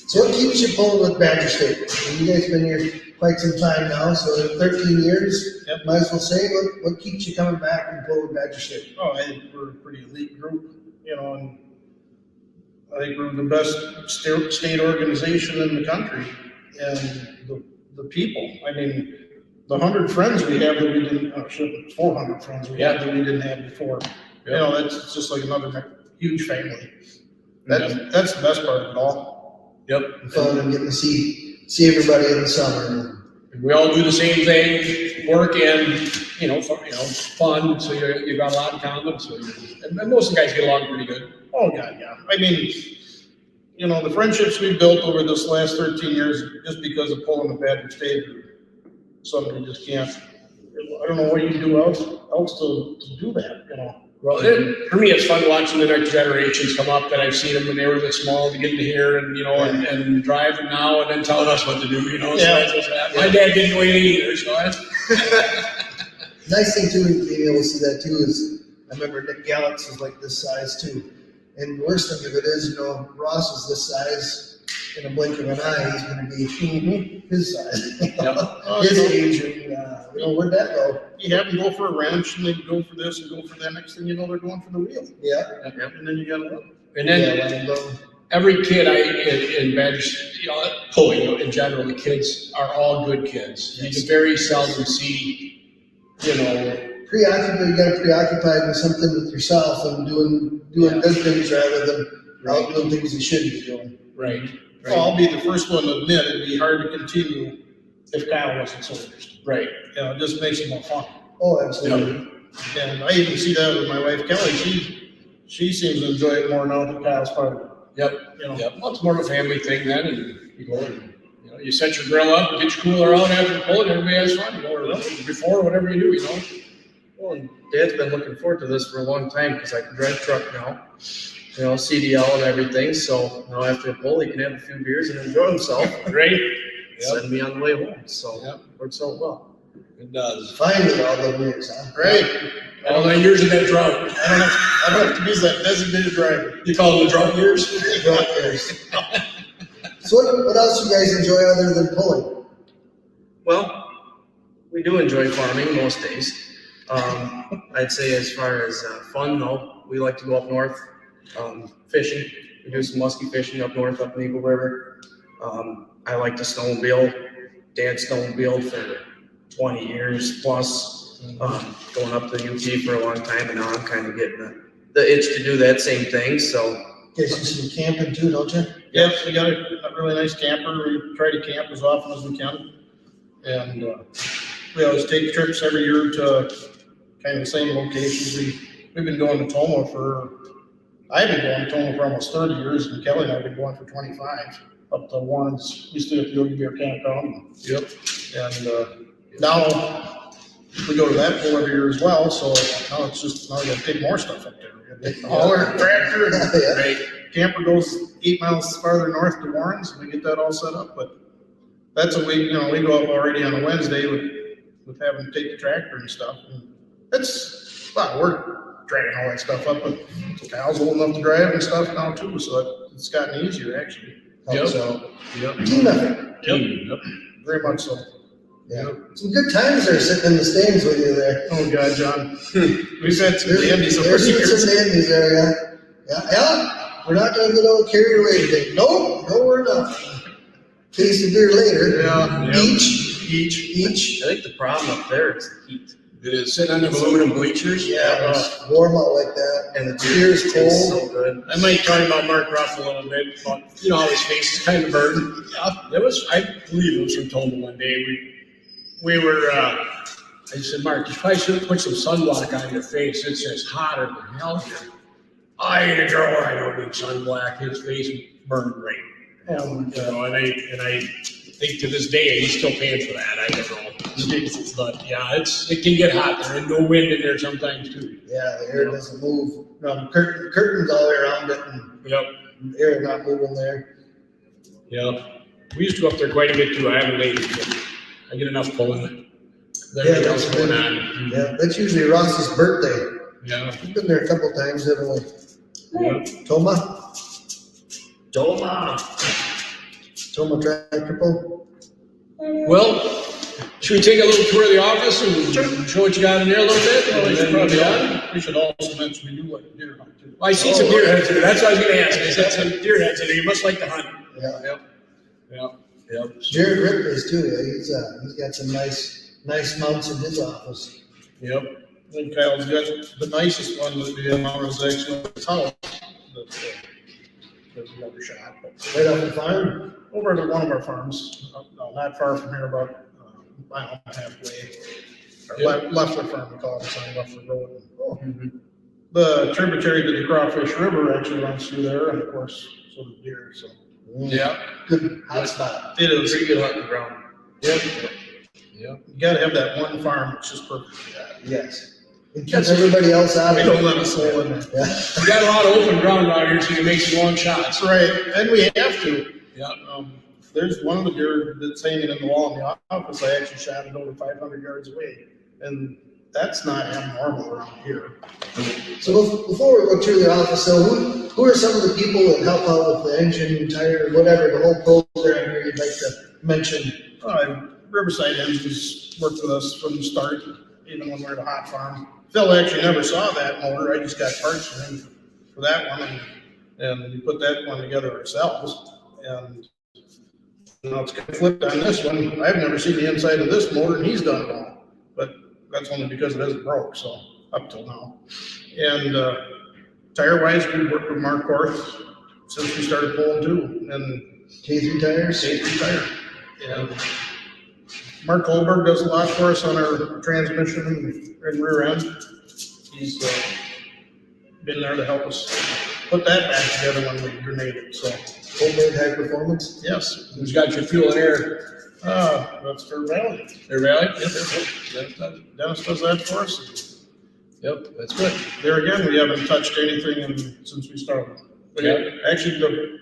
[SPEAKER 4] So what keeps you pulling with Badger State? You guys been here quite some time now, so 13 years.
[SPEAKER 6] Yep.
[SPEAKER 4] Might as well say, what keeps you coming back and pulling with Badger State?
[SPEAKER 6] Oh, I think we're a pretty elite group, and I think we're the best state organization in the country, and the people. I mean, the 100 friends we have that we didn't. 400 friends we have that we didn't have before.
[SPEAKER 5] Yeah.
[SPEAKER 6] That's just like another huge family. That's the best part of it all.
[SPEAKER 5] Yep.
[SPEAKER 4] Fun and getting to see everybody in the summer.
[SPEAKER 5] We all do the same thing, work and fun. So you got a lot in common. So and most of the guys get along pretty good.
[SPEAKER 6] Oh God, yeah. I mean, the friendships we've built over this last 13 years, just because of pulling the Badger State, something you just can't. I don't know what you do else to do that.
[SPEAKER 5] Well, for me, it's fun watching the next generations come up that I've seen them when they were this small to get to here and, and driving now and then telling us what to do, So my dad didn't know anything either, so that's.
[SPEAKER 4] Nice thing too, being able to see that too, is I remember Nick Gallix was like this size too. And the worst thing of it is, Ross is this size. In a blink of an eye, he's going to be his size, his age, and where'd that go?
[SPEAKER 6] You have them go for a wrench, and they go for this and go for that. Next thing you know, they're going for the wheel.
[SPEAKER 4] Yeah.
[SPEAKER 6] And then you got to
[SPEAKER 5] And then
[SPEAKER 4] let him go.
[SPEAKER 5] every kid in bench, pulling in general, the kids are all good kids. You can very seldom see,
[SPEAKER 4] Preoccupied, you got to preoccupy with something with yourself and doing good things rather than out doing things you shouldn't be doing.
[SPEAKER 5] Right.
[SPEAKER 6] Well, I'll be the first one to admit it'd be hard to continue if Kyle wasn't so interested.
[SPEAKER 5] Right.
[SPEAKER 6] It just makes it more fun.
[SPEAKER 4] Oh, absolutely.
[SPEAKER 6] And I even see that with my wife Kelly. She seems to enjoy it more now that Kyle's part of it.
[SPEAKER 5] Yep. Well, it's more of a family thing then, and you go and you set your grill up, get your cooler out after the pull, and everybody has fun. Or before, whatever you do,
[SPEAKER 3] Well, and Dad's been looking forward to this for a long time because I can drive truck now. CDL and everything. So after a pull, he can have a few beers and enjoy himself.
[SPEAKER 5] Right.
[SPEAKER 3] Send me on the way home. So works out well.
[SPEAKER 5] It does.
[SPEAKER 4] Finally, all the years, huh?
[SPEAKER 6] Right.
[SPEAKER 5] All the years of that drought.
[SPEAKER 6] I don't have to be that designated driver.
[SPEAKER 5] You call them the drought years?
[SPEAKER 4] So what else you guys enjoy other than pulling?
[SPEAKER 3] Well, we do enjoy farming most days. I'd say as far as fun though, we like to go up north. Fishing. We do some musky fishing up north, up in Eagle River. I like to snowmobile. Dad snowmobiled for 20 years plus, going up to the UP for a long time, and now I'm kind of getting the itch to do that same thing. So,
[SPEAKER 4] You guys do some camping too, don't you?
[SPEAKER 6] Yes, we got a really nice camper. We try to camp as often as we can. And we always take trips every year to kind of the same locations. We've been going to Toma I've been going to Toma for almost 30 years, and Kelly and I have been going for 25, up to Warren's. We used to at the Yogi Bear campground.
[SPEAKER 5] Yep.
[SPEAKER 6] And now we go to that pool every year as well, so now we gotta take more stuff up there. We gotta take the hauler and tractor, and camper goes 8 miles farther north to Warren's, and we get that all set up, but that's a week, we go up already on a Wednesday with having to take the tractor and stuff, and it's a lot of work dragging all that stuff up, but Kyle's old enough to drive and stuff now too, so it's gotten easier actually. So,
[SPEAKER 4] Team effort.
[SPEAKER 5] Yep.
[SPEAKER 6] very much so.
[SPEAKER 4] Yeah. Some good times there sitting in the stands with you there.
[SPEAKER 6] Oh God, John. We've had some dandies over
[SPEAKER 4] There's
[SPEAKER 6] the
[SPEAKER 4] some
[SPEAKER 6] years.
[SPEAKER 4] dandies there, yeah. We're not gonna get all carried away today. No, we're not. Case of beer later.
[SPEAKER 6] Yeah.
[SPEAKER 4] Each.
[SPEAKER 3] I think the problem up there is the heat.
[SPEAKER 5] It is sitting on the aluminum bleachers.
[SPEAKER 4] Yeah, warm out like that.
[SPEAKER 3] And the
[SPEAKER 4] beer's
[SPEAKER 3] beer's
[SPEAKER 4] cold.
[SPEAKER 3] so good.
[SPEAKER 5] I might talk about Mark Ruff a little bit, but how his face is kind of burned. Yeah, I believe it was from Toma one day. We were, I said, Mark, you probably should put some sunblock on your face. It's just hotter than hell here. I ain't a girl, I don't need sunblock. His face burned great. And I think to this day he's still paying for that. I don't know. But yeah, it can get hot there, and no wind in there sometimes too.
[SPEAKER 4] Yeah, the air doesn't move. Curtains all the way around it, and the air not moving there.
[SPEAKER 5] Yep. We used to go up there quite a bit too. I haven't lately, but I get enough pulling.
[SPEAKER 4] Yeah, that's
[SPEAKER 5] going
[SPEAKER 4] good.
[SPEAKER 5] on.
[SPEAKER 4] Yeah, that's usually Ross's birthday.
[SPEAKER 5] Yeah.
[SPEAKER 4] We've been there a couple times, haven't we?
[SPEAKER 5] Yeah.
[SPEAKER 4] Toma
[SPEAKER 3] Toma.
[SPEAKER 4] tractor pull.
[SPEAKER 5] Well, should we take a little tour of the office and show what you got in there a little bit?
[SPEAKER 6] We should also mention we do like deer hunt too.
[SPEAKER 5] I see some deer heads in there. That's what I was going to ask. I said some deer heads in there. You must like to hunt.
[SPEAKER 4] Yeah.
[SPEAKER 5] Yep.
[SPEAKER 4] Jared Ripley's too. Yeah, he's got some nice mounts in his office.
[SPEAKER 5] Yep.
[SPEAKER 6] I think Kyle's got the nicest one that we have now is actually his house. That's another shot. But
[SPEAKER 4] Right off the farm.
[SPEAKER 6] over to one of our farms, no, not far from here, about a mile and a half away. Or Leffler Farm, we call it, it's on Leffler Road. The tributary to the Crawfish River actually runs through there, and of course, so does deer, so.
[SPEAKER 5] Yeah.
[SPEAKER 4] Good hot spot.
[SPEAKER 6] It is.
[SPEAKER 3] Pretty good hunting ground.
[SPEAKER 6] You gotta have that one farm, it's just perfect for that.
[SPEAKER 4] Yes. and keep everybody else out
[SPEAKER 6] We
[SPEAKER 4] of
[SPEAKER 6] don't
[SPEAKER 4] it.
[SPEAKER 6] let a soul in there.
[SPEAKER 4] Yeah.
[SPEAKER 5] You got a lot of open ground around here, so you make some long shots.
[SPEAKER 6] That's right, and we have to.
[SPEAKER 5] Yeah.
[SPEAKER 6] There's one of the deer that's hanging in the wall in the office. I actually shot it over 500 yards away, and that's not abnormal around here.
[SPEAKER 4] So before we go through the office, so who are some of the people that help out with the engine, tire, whatever, the whole program here you'd like to mention?
[SPEAKER 6] Riverside Engines worked with us from the start, even when we were at a hot farm. Phil actually never saw that motor. I just got parts for him for that one, and we put that one together ourselves. And now it's kind of flipped on this one. I've never seen the inside of this motor, and he's done it all. But that's only because it isn't broke, so up till now. And tire-wise, we worked with Mark Korth since we started pulling too, and
[SPEAKER 4] K3 tires?
[SPEAKER 6] safety tire. And Mark Holberg does a lot for us on our transmission and rear end. He's been there to help us put that back together when we grenaded. So,
[SPEAKER 4] Homemade high performance?
[SPEAKER 6] yes,
[SPEAKER 5] Who's got your fuel and air?
[SPEAKER 6] that's for Valley.
[SPEAKER 5] They're rally?
[SPEAKER 6] Dennis does that for us.
[SPEAKER 5] Yep, that's good.
[SPEAKER 6] There again, we haven't touched anything since we started. Actually, the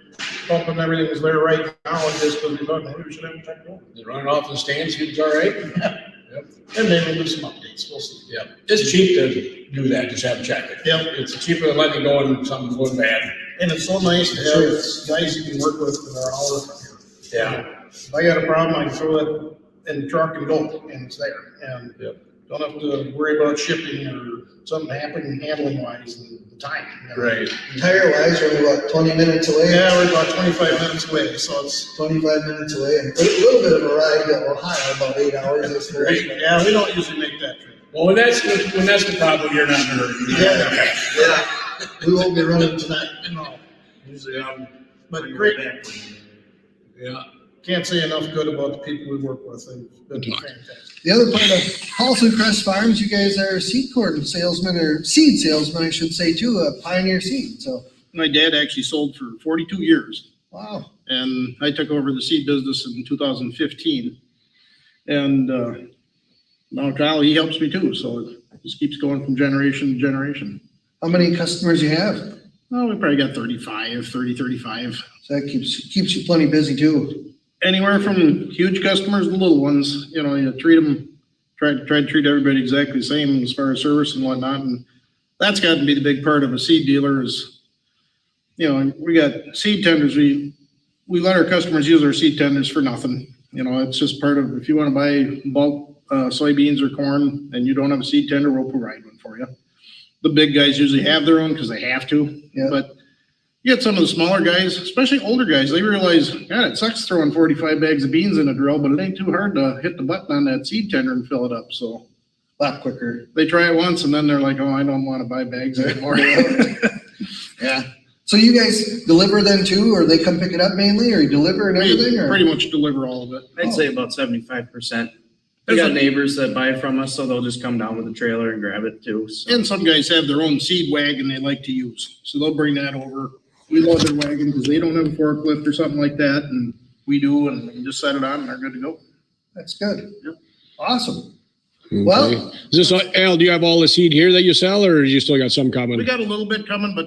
[SPEAKER 6] pump and everything is there right now, and just because we thought maybe we should have checked it out.
[SPEAKER 5] You run it off the stand, see if it's all right? Yep.
[SPEAKER 6] And maybe we'll do some updates. We'll see.
[SPEAKER 5] Yep. It's cheap to do that, just have them check it.
[SPEAKER 6] Yep.
[SPEAKER 5] It's cheaper than letting it go and something's going bad.
[SPEAKER 6] And it's so nice to have guys you can work with that are all over here.
[SPEAKER 5] Yeah.
[SPEAKER 6] If I got a problem, I can throw it in the truck and go, and it's there. And don't have to worry about shipping or something happening handling wise and the time.
[SPEAKER 5] Right.
[SPEAKER 4] Tire wise, we're what, 20 minutes away?
[SPEAKER 6] Yeah, we're about 25 minutes away, so it's
[SPEAKER 4] 25 minutes away, and a little bit of a ride to Ohio, about 8 hours, I suppose.
[SPEAKER 5] Right.
[SPEAKER 6] yeah, we don't usually make that trip.
[SPEAKER 5] Well, when that's the problem, you're not in a hurry.
[SPEAKER 4] Yeah. We won't be running tonight.
[SPEAKER 6] No,
[SPEAKER 5] Usually,
[SPEAKER 6] but great.
[SPEAKER 5] yeah.
[SPEAKER 6] Can't say enough good about the people we work with. They've been fantastic.
[SPEAKER 4] The other part of Paulson Crest Farms, you guys are seed corn salesmen, or seed salesmen, I should say, too, a Pioneer Seed, so,
[SPEAKER 7] My dad actually sold for 42 years,
[SPEAKER 4] wow.
[SPEAKER 7] and I took over the seed business in 2015. And now Kyle, he helps me too, so it just keeps going from generation to generation.
[SPEAKER 4] How many customers you have?
[SPEAKER 7] Oh, we probably got 35.
[SPEAKER 4] So that keeps you plenty busy, too.
[SPEAKER 7] Anywhere from huge customers to little ones, you treat them, try to treat everybody exactly the same as far as service and whatnot. And that's got to be the big part of a seed dealer is, we got seed tenders. We let our customers use our seed tenders for nothing. It's just part of, if you want to buy bulk soybeans or corn and you don't have a seed tender, we'll provide one for you. The big guys usually have their own because they have to, but you get some of the smaller guys, especially older guys, they realize, God, it sucks throwing 45 bags of beans in a drill, but it ain't too hard to hit the button on that seed tender and fill it up. So a lot quicker. They try it once and then they're like, oh, I don't want to buy bags anymore.
[SPEAKER 4] Yeah. So you guys deliver them too, or they come pick it up mainly, or you deliver and everything?
[SPEAKER 7] We
[SPEAKER 4] Or?
[SPEAKER 7] pretty much deliver all of it.
[SPEAKER 8] I'd say about 75%. We got neighbors that buy from us, so they'll just come down with a trailer and grab it too. So.
[SPEAKER 7] And some guys have their own seed wagon they like to use. So they'll bring that over. We load their wagon because they don't have a forklift or something like that. And we do, and we just set it on and they're good to go.
[SPEAKER 4] That's good.
[SPEAKER 7] Yep.
[SPEAKER 4] Awesome.
[SPEAKER 9] Okay.
[SPEAKER 4] Well,
[SPEAKER 9] Is this, Al, do you have all the seed here that you sell, or you still got some coming?
[SPEAKER 7] We got a little bit coming, but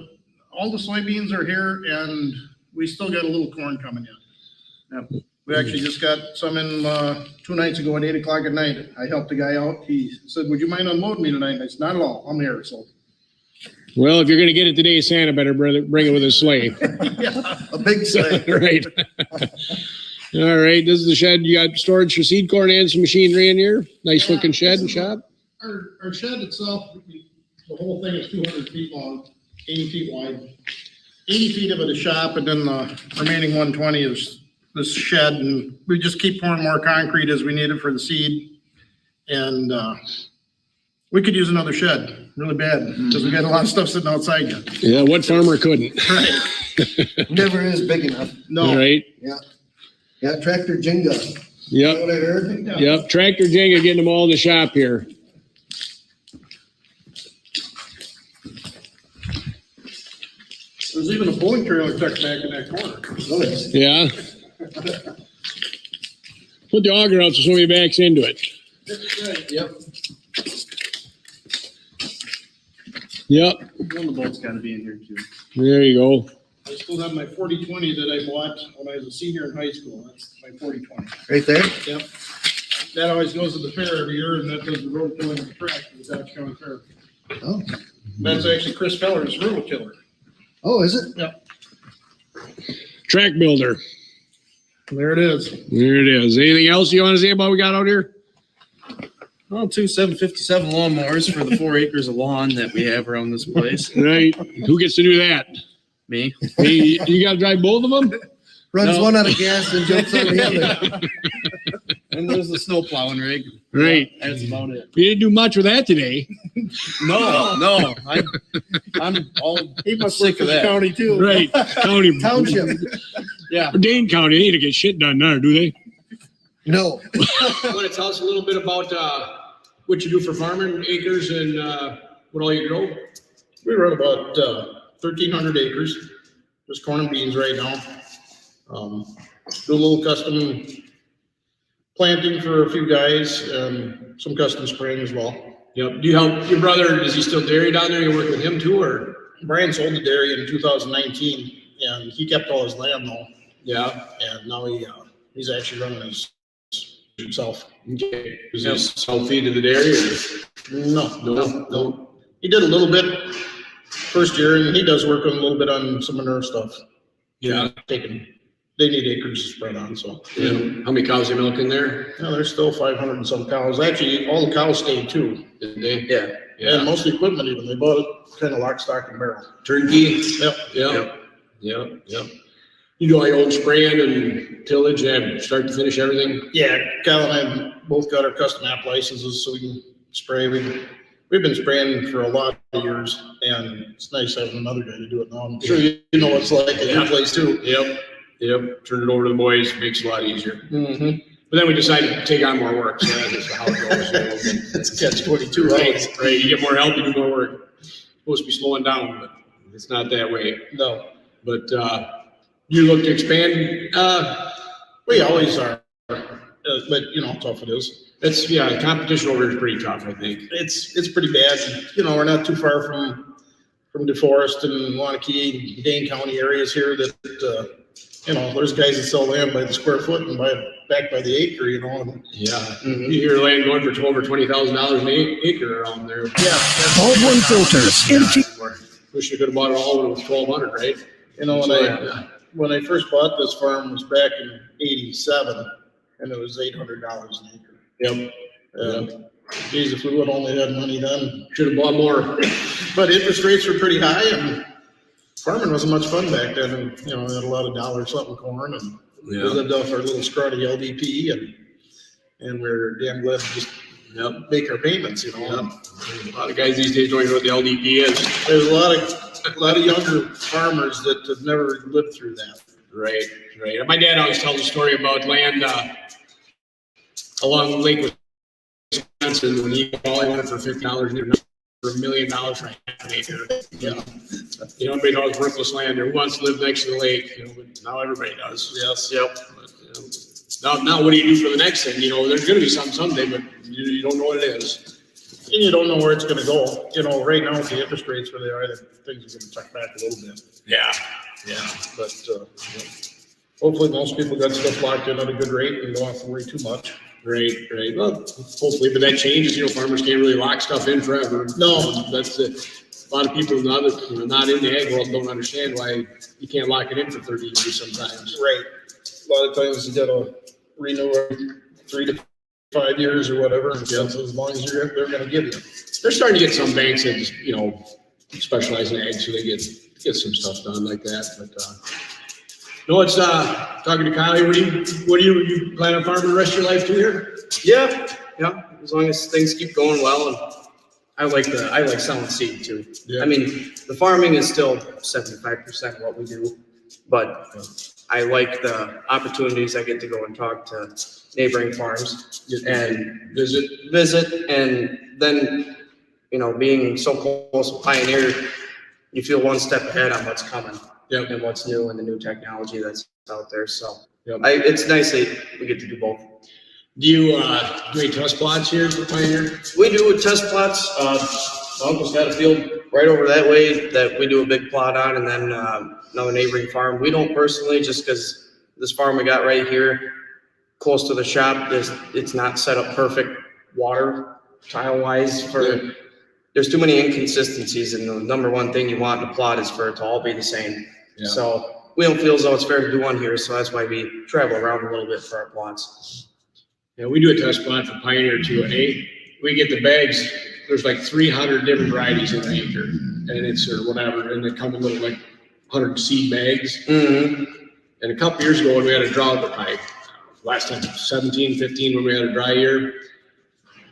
[SPEAKER 7] all the soybeans are here and we still got a little corn coming in. Yep. We actually just got some in 2 nights ago at 8 o'clock at night. I helped a guy out. He said, would you mind unloading me tonight? And I said, not at all. I'm here. So.
[SPEAKER 9] Well, if you're going to get it today, Santa better bring it with a sleigh.
[SPEAKER 4] a big sleigh.
[SPEAKER 9] Right. All right. This is the shed. You got storage for seed corn and some machinery in here. Nice looking shed and shop.
[SPEAKER 7] Our shed itself, the whole thing is 200 feet long, 80 feet wide. 80 feet of it is shop, and then the remaining 120 is this shed. And we just keep pouring more concrete as we need it for the seed. And we could use another shed really bad because we got a lot of stuff sitting outside yet.
[SPEAKER 9] Yeah. What farmer couldn't?
[SPEAKER 7] Right.
[SPEAKER 4] Never is big enough.
[SPEAKER 7] No.
[SPEAKER 9] All right.
[SPEAKER 4] Yeah, tractor Jenga. Is that
[SPEAKER 9] Yep.
[SPEAKER 4] what I heard?
[SPEAKER 9] Yep. Tractor Jenga getting them all in the shop here.
[SPEAKER 7] There's even a pulling trailer tucked back in that corner.
[SPEAKER 4] Nice.
[SPEAKER 9] Yeah. Put the auger out so somebody backs into it.
[SPEAKER 7] That's right.
[SPEAKER 4] Yep.
[SPEAKER 9] Yep,
[SPEAKER 8] Well, the bolt's gotta be in here too.
[SPEAKER 9] there you go.
[SPEAKER 7] I still have my 4020 that I bought when I was a senior in high school. That's my 4020.
[SPEAKER 4] Right there?
[SPEAKER 7] Yep. That always goes to the fair every year, and that does the road killing at the track for the Dodge County Fair.
[SPEAKER 4] Oh,
[SPEAKER 7] That's actually Chris Feller's road killer.
[SPEAKER 4] oh, is it?
[SPEAKER 9] Track builder.
[SPEAKER 7] There it is.
[SPEAKER 9] There it is. Anything else you want to say about what we got out here?
[SPEAKER 8] Well, 2 757 lawnmowers for the 4 acres of lawn that we have around this place.
[SPEAKER 9] Right. Who gets to do that?
[SPEAKER 8] Me.
[SPEAKER 9] Hey, you got to drive both of them?
[SPEAKER 4] Runs
[SPEAKER 8] No.
[SPEAKER 4] one out of gas and jumps on the other.
[SPEAKER 8] And there's the snow plowing rig.
[SPEAKER 9] Right.
[SPEAKER 8] That's about it.
[SPEAKER 9] We didn't do much with that today.
[SPEAKER 8] No. I'm all
[SPEAKER 4] He must
[SPEAKER 8] sick
[SPEAKER 4] work for
[SPEAKER 8] of
[SPEAKER 4] the
[SPEAKER 8] that.
[SPEAKER 4] county too.
[SPEAKER 9] Right. County.
[SPEAKER 4] Township.
[SPEAKER 8] Yeah.
[SPEAKER 9] Dane County, they need to get shit done now, do they?
[SPEAKER 4] No.
[SPEAKER 5] You want to tell us a little bit about what you do for farming, acres, and what all you grow?
[SPEAKER 6] We run about 1,300 acres, just corn and beans right now. Do a little custom planting for a few guys and some custom spraying as well.
[SPEAKER 5] Yep. Do you help your brother? Is he still dairy down there? You work with him too, or?
[SPEAKER 6] Brian sold the dairy in 2019, and he kept all his land though,
[SPEAKER 5] Yeah.
[SPEAKER 6] and now he's actually running himself.
[SPEAKER 5] Okay. Does he sell feed to the dairy? Or?
[SPEAKER 6] No. He did a little bit first year, and he does work a little bit on some of their stuff.
[SPEAKER 5] Yeah.
[SPEAKER 6] They need acres to spread on, so.
[SPEAKER 5] Yeah. How many cows are milking there?
[SPEAKER 6] Yeah, there's still 500 and some cows. Actually, all the cows stayed too.
[SPEAKER 5] Did they?
[SPEAKER 8] Yeah.
[SPEAKER 6] And most of the equipment even, they bought it kind of lock, stock, and barrel.
[SPEAKER 5] Turnkey?
[SPEAKER 6] Yep.
[SPEAKER 5] Yep. You do all your own spraying and tillage and start to finish everything?
[SPEAKER 6] Yeah, Kyle and I both got our custom app licenses so we can spray. We've been spraying for a lot of years, and it's nice having another guy to do it now. I'm sure you know what it's like at your place too.
[SPEAKER 5] Yep. Turn it over to the boys, makes it a lot easier.
[SPEAKER 6] Mm-hmm.
[SPEAKER 5] But then we decided to take on more work, so that's just how it goes.
[SPEAKER 6] It's catch-22.
[SPEAKER 5] Right. You get more help, you do more work. Supposed to be slowing down, but it's not that way.
[SPEAKER 6] No,
[SPEAKER 5] But you look to expand.
[SPEAKER 6] we always are, but you know how tough it is.
[SPEAKER 5] The competition over here is pretty tough, I think.
[SPEAKER 6] It's pretty bad. You know, we're not too far from DeForest and Wanakee, Dane County areas here that, you know, there's guys that sell land by the square foot and back by the acre, you know. And,
[SPEAKER 5] Yeah. You hear land going for $12,000 or $20,000 an acre around there.
[SPEAKER 6] yeah.
[SPEAKER 10] Baldwin Filters.
[SPEAKER 5] Wish you could have bought it all when it was $1,200, right?
[SPEAKER 6] You know, when I first bought this farm was back in '87, and it was $800 an acre.
[SPEAKER 5] Yep.
[SPEAKER 6] And geez, if we would only had money then.
[SPEAKER 5] Should have bought more.
[SPEAKER 6] But interest rates were pretty high, and farming wasn't much fun back then. And, you know, we had a lot of dollar something corn, and we lived off our little scrawny LDP, and we're damn glad to just make our payments, you know.
[SPEAKER 5] A lot of guys these days don't even know what the LDP is.
[SPEAKER 6] There's a lot of younger farmers that have never lived through that.
[SPEAKER 5] Right. My dad always tells a story about land along Lake Wisconsin when he wanted for $50 and he was for $1 million for half an acre. Yeah. You know, everybody knows worthless land. Who wants to live next to the lake? You know, but now everybody does.
[SPEAKER 6] Yes.
[SPEAKER 5] Yep. But, now what do you do for the next thing? You know, there's going to be some someday, but you don't know what it is.
[SPEAKER 6] And you don't know where it's going to go. You know, right now with the interest rates where they are, things are going to tuck back a little bit.
[SPEAKER 5] Yeah.
[SPEAKER 6] But hopefully most people got stuff locked in at a good rate and don't have to worry too much.
[SPEAKER 5] Right. Well, hopefully, but that changes. You know, farmers can't really lock stuff in forever.
[SPEAKER 6] No.
[SPEAKER 5] That's it. A lot of people not in the ag world don't understand why you can't lock it in for 30 years sometimes.
[SPEAKER 6] Right. A lot of times you got to renew every 3 to 5 years or whatever, and that's as long as they're going to give you.
[SPEAKER 5] They're starting to get some banks that just, you know, specialize in ag, so they get some stuff done like that. But no, it's talking to Kylie. What do you plan on farming the rest of your life too here?
[SPEAKER 8] Yeah. As long as things keep going well, and I like selling seed too.
[SPEAKER 5] Yeah.
[SPEAKER 8] I mean, the farming is still 75% what we do, but I like the opportunities I get to go and talk to neighboring farms and visit, and then, you know, being so close to Pioneer, you feel one step ahead on what's coming.
[SPEAKER 5] Yep.
[SPEAKER 8] And what's new and the new technology that's out there. So
[SPEAKER 5] Yep.
[SPEAKER 8] it's nice that we get to do both.
[SPEAKER 5] Do you do any test plots here for Pioneer?
[SPEAKER 8] We do test plots. My uncle's got a field right over that way that we do a big plot on, and then another neighboring farm. We don't personally, just because this farm we got right here, close to the shop, it's not set up perfect water tile wise for. There's too many inconsistencies, and the number one thing you want in a plot is for it to all be the same.
[SPEAKER 9] Yeah.
[SPEAKER 8] So we don't feel as though it's fair to do one here, so that's why we travel around a little bit for our plots.
[SPEAKER 9] Yeah, we do a test plot for Pioneer too, and we get the bags. There's like 300 different varieties in an acre, and it's or whatever, and they come in little like 100 seed bags.
[SPEAKER 8] Mm-hmm.
[SPEAKER 9] And a couple years ago when we had a drought, last time 17, 15 when we had a dry year,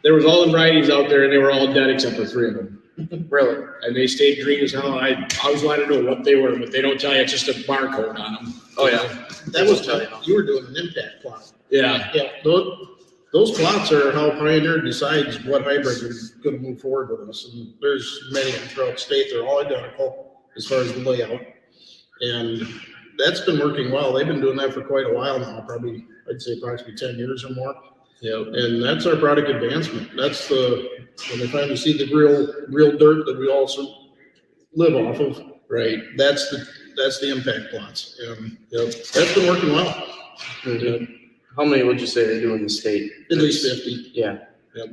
[SPEAKER 9] there was all the varieties out there and they were all dead except for 3 of them.
[SPEAKER 8] Really?
[SPEAKER 9] And they stayed green as hell. I always wanted to know what they were, but they don't tell you. It's just a barcode on them.
[SPEAKER 8] Oh yeah.
[SPEAKER 6] That was, you were doing an impact plot.
[SPEAKER 9] Yeah.
[SPEAKER 6] Yeah, those plots are how Pioneer decides what hybrid is gonna move forward with us, and there's many throughout the state, they're all identical as far as the layout. And that's been working well, they've been doing that for quite a while now, probably, I'd say approximately 10 years or more.
[SPEAKER 9] Yeah.
[SPEAKER 6] And that's our product advancement, that's when they finally see the real dirt that we also live off of.
[SPEAKER 9] Right.
[SPEAKER 6] That's the impact plots, and that's been working well.
[SPEAKER 8] Mm-hmm. How many would you say they do in the state?
[SPEAKER 6] At least 50.
[SPEAKER 8] Yeah.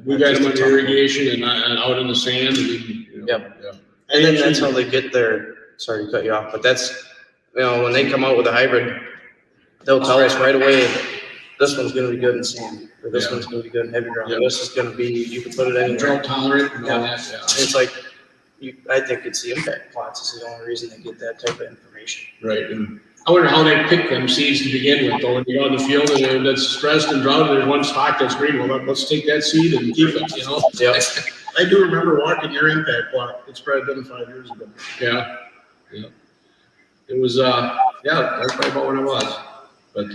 [SPEAKER 9] We got them under irrigation and out in the sand. And
[SPEAKER 8] Yep. And then that's how they get their, sorry to cut you off, but that's, when they come out with a hybrid, they'll tell us right away, this one's going to be good in sand, or this one's going to be good in heavy ground, or this is going to be, you can put it anywhere.
[SPEAKER 9] Drought tolerant and all that.
[SPEAKER 8] Yeah. It's like, I think it's the impact plots is the only reason they get that type of information.
[SPEAKER 9] Right. And I wonder how they pick them seeds to begin with, though. When you go on the field and that's stressed and drought, and there's one stock that's green. Well, let's take that seed and keep it,
[SPEAKER 8] Yep.
[SPEAKER 6] I do remember walking your impact plot. It's probably been 5 years ago.
[SPEAKER 9] Yeah. Yeah. It was, that's probably about when it was. But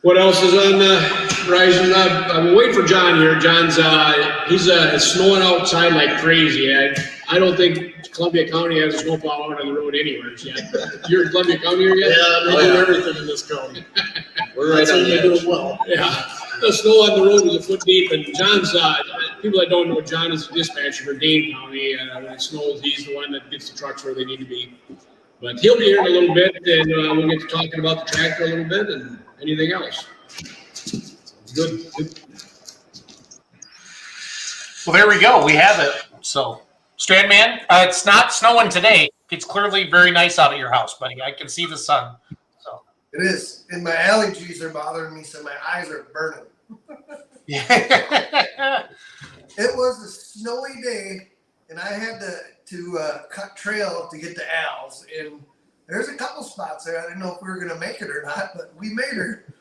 [SPEAKER 9] what else is on the horizon? I'm waiting for John here. John's, it's snowing outside like crazy. I don't think Columbia County has a snowplow out on the road anywhere yet. You're in Columbia County here yet?
[SPEAKER 6] Yeah, they do everything in this county.
[SPEAKER 8] We're right on the edge.
[SPEAKER 6] doing well.
[SPEAKER 9] Yeah. The snow on the road was a foot deep, and John's, people that don't know, John is a dispatcher for Dane County, and when it snows, he's the one that gets the trucks where they need to be. But he'll be here in a little bit, and we'll get to talking about the tractor a little bit and anything else. Good.
[SPEAKER 1] Well, there we go. We have it. So, Strandman, it's not snowing today. It's clearly very nice out at your house, buddy. I can see the sun. So
[SPEAKER 4] It is. And my allergies are bothering me, so my eyes are burning.
[SPEAKER 1] yeah.
[SPEAKER 4] It was a snowy day, and I had to cut trail to get to Al's. And there's a couple spots there. I didn't know if we were going to make it or not, but we made her.